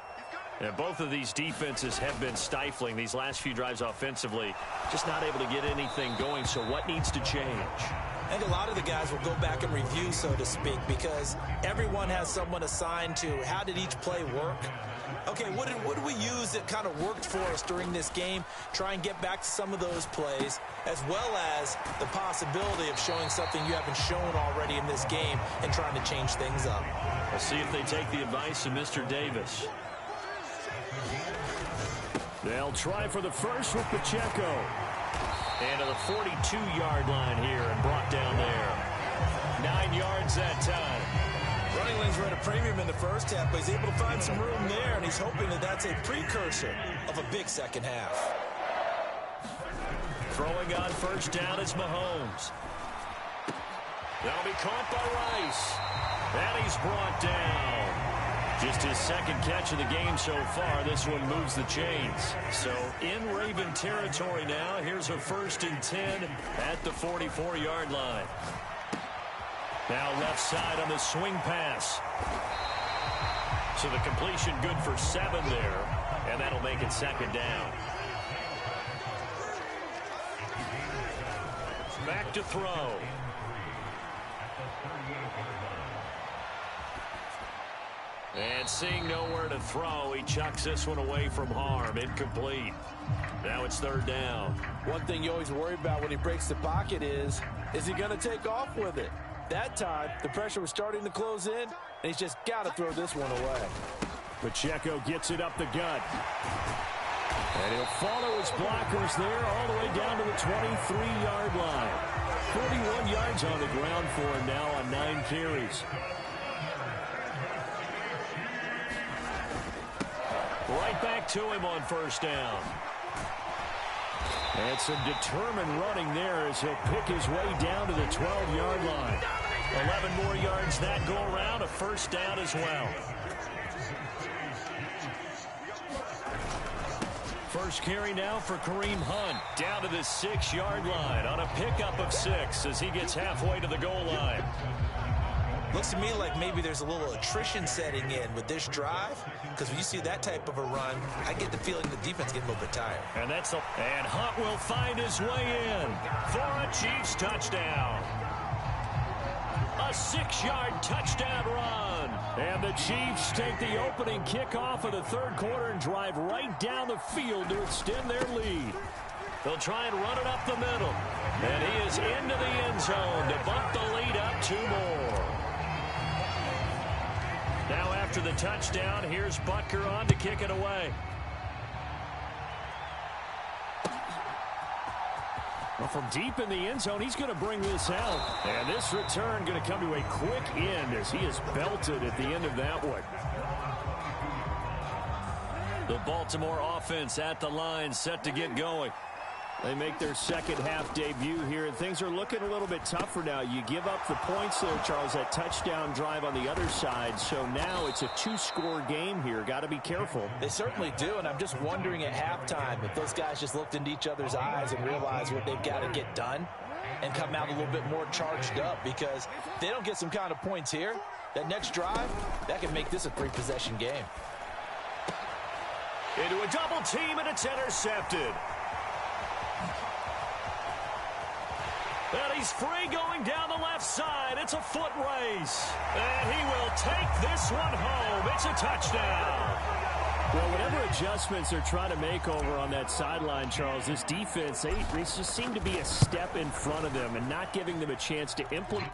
And both of these defenses have been stifling these last few drives offensively. Just not able to get anything going, so what needs to change? I think a lot of the guys will go back and review, so to speak, because everyone has someone assigned to how did each play work. Okay, what did we use that kind of worked for us during this game? Try and get back to some of those plays, as well as the possibility of showing something you haven't shown already in this game and trying to change things up. We'll see if they take the advice of Mr. Davis. They'll try for the first with Pacheco. And to the 42-yard line here and brought down there. 9 yards that time. Running lanes were at a premium in the first half, but he's able to find some room there, and he's hoping that that's a precursor of a big second half. Throwing on 1st down is Mahomes. That'll be caught by Rice. And he's brought down. Just his 2nd catch of the game so far. This one moves the chains. So in Raven territory now. Here's a 1st and 10 at the 44-yard line. Now left side on the swing pass. So the completion good for 7 there. And that'll make it 2nd down. Back to throw. And seeing nowhere to throw, he chucks this one away from harm. Incomplete. Now it's 3rd down. One thing you always worry about when he breaks the pocket is he going to take off with it? That time, the pressure was starting to close in, and he's just got to throw this one away. Pacheco gets it up the gut. And he'll follow his blockers there all the way down to the 23-yard line. 41 yards on the ground for him now on 9 carries. Right back to him on first down. And some determined running there as he'll pick his way down to the 12-yard line. 11 more yards that go around, a first down as well. First carry now for Kareem Hunt, down to the 6-yard line on a pickup of 6 as he gets halfway to the goal line. Looks to me like maybe there's a little attrition setting in with this drive, because when you see that type of a run, I get the feeling the defense getting a little bit tired. And Hunt will find his way in for a Chiefs touchdown. A 6-yard touchdown run. And the Chiefs take the opening kickoff of the third quarter and drive right down the field to extend their lead. They'll try and run it up the middle. And he is into the end zone to bump the lead up 2 more. Now after the touchdown, here's Butker on to kick it away. Well, from deep in the end zone, he's going to bring this out. And this return going to come to a quick end as he is belted at the end of that one. The Baltimore offense at the line, set to get going. They make their second half debut here, and things are looking a little bit tougher now. You give up the points there, Charles, that touchdown drive on the other side. So now it's a 2-score game here. Got to be careful. They certainly do, and I'm just wondering at halftime if those guys just looked into each other's eyes and realized what they've got to get done and come out a little bit more charged up, because if they don't get some kind of points here, that next drive, that could make this a 3-possession game. Into a double team, and it's intercepted. And he's free going down the left side. It's a foot race. And he will take this one home. It's a touchdown. Well, whatever adjustments they're trying to make over on that sideline, Charles, this defense, they just seem to be a step in front of them and not giving them a chance to implement.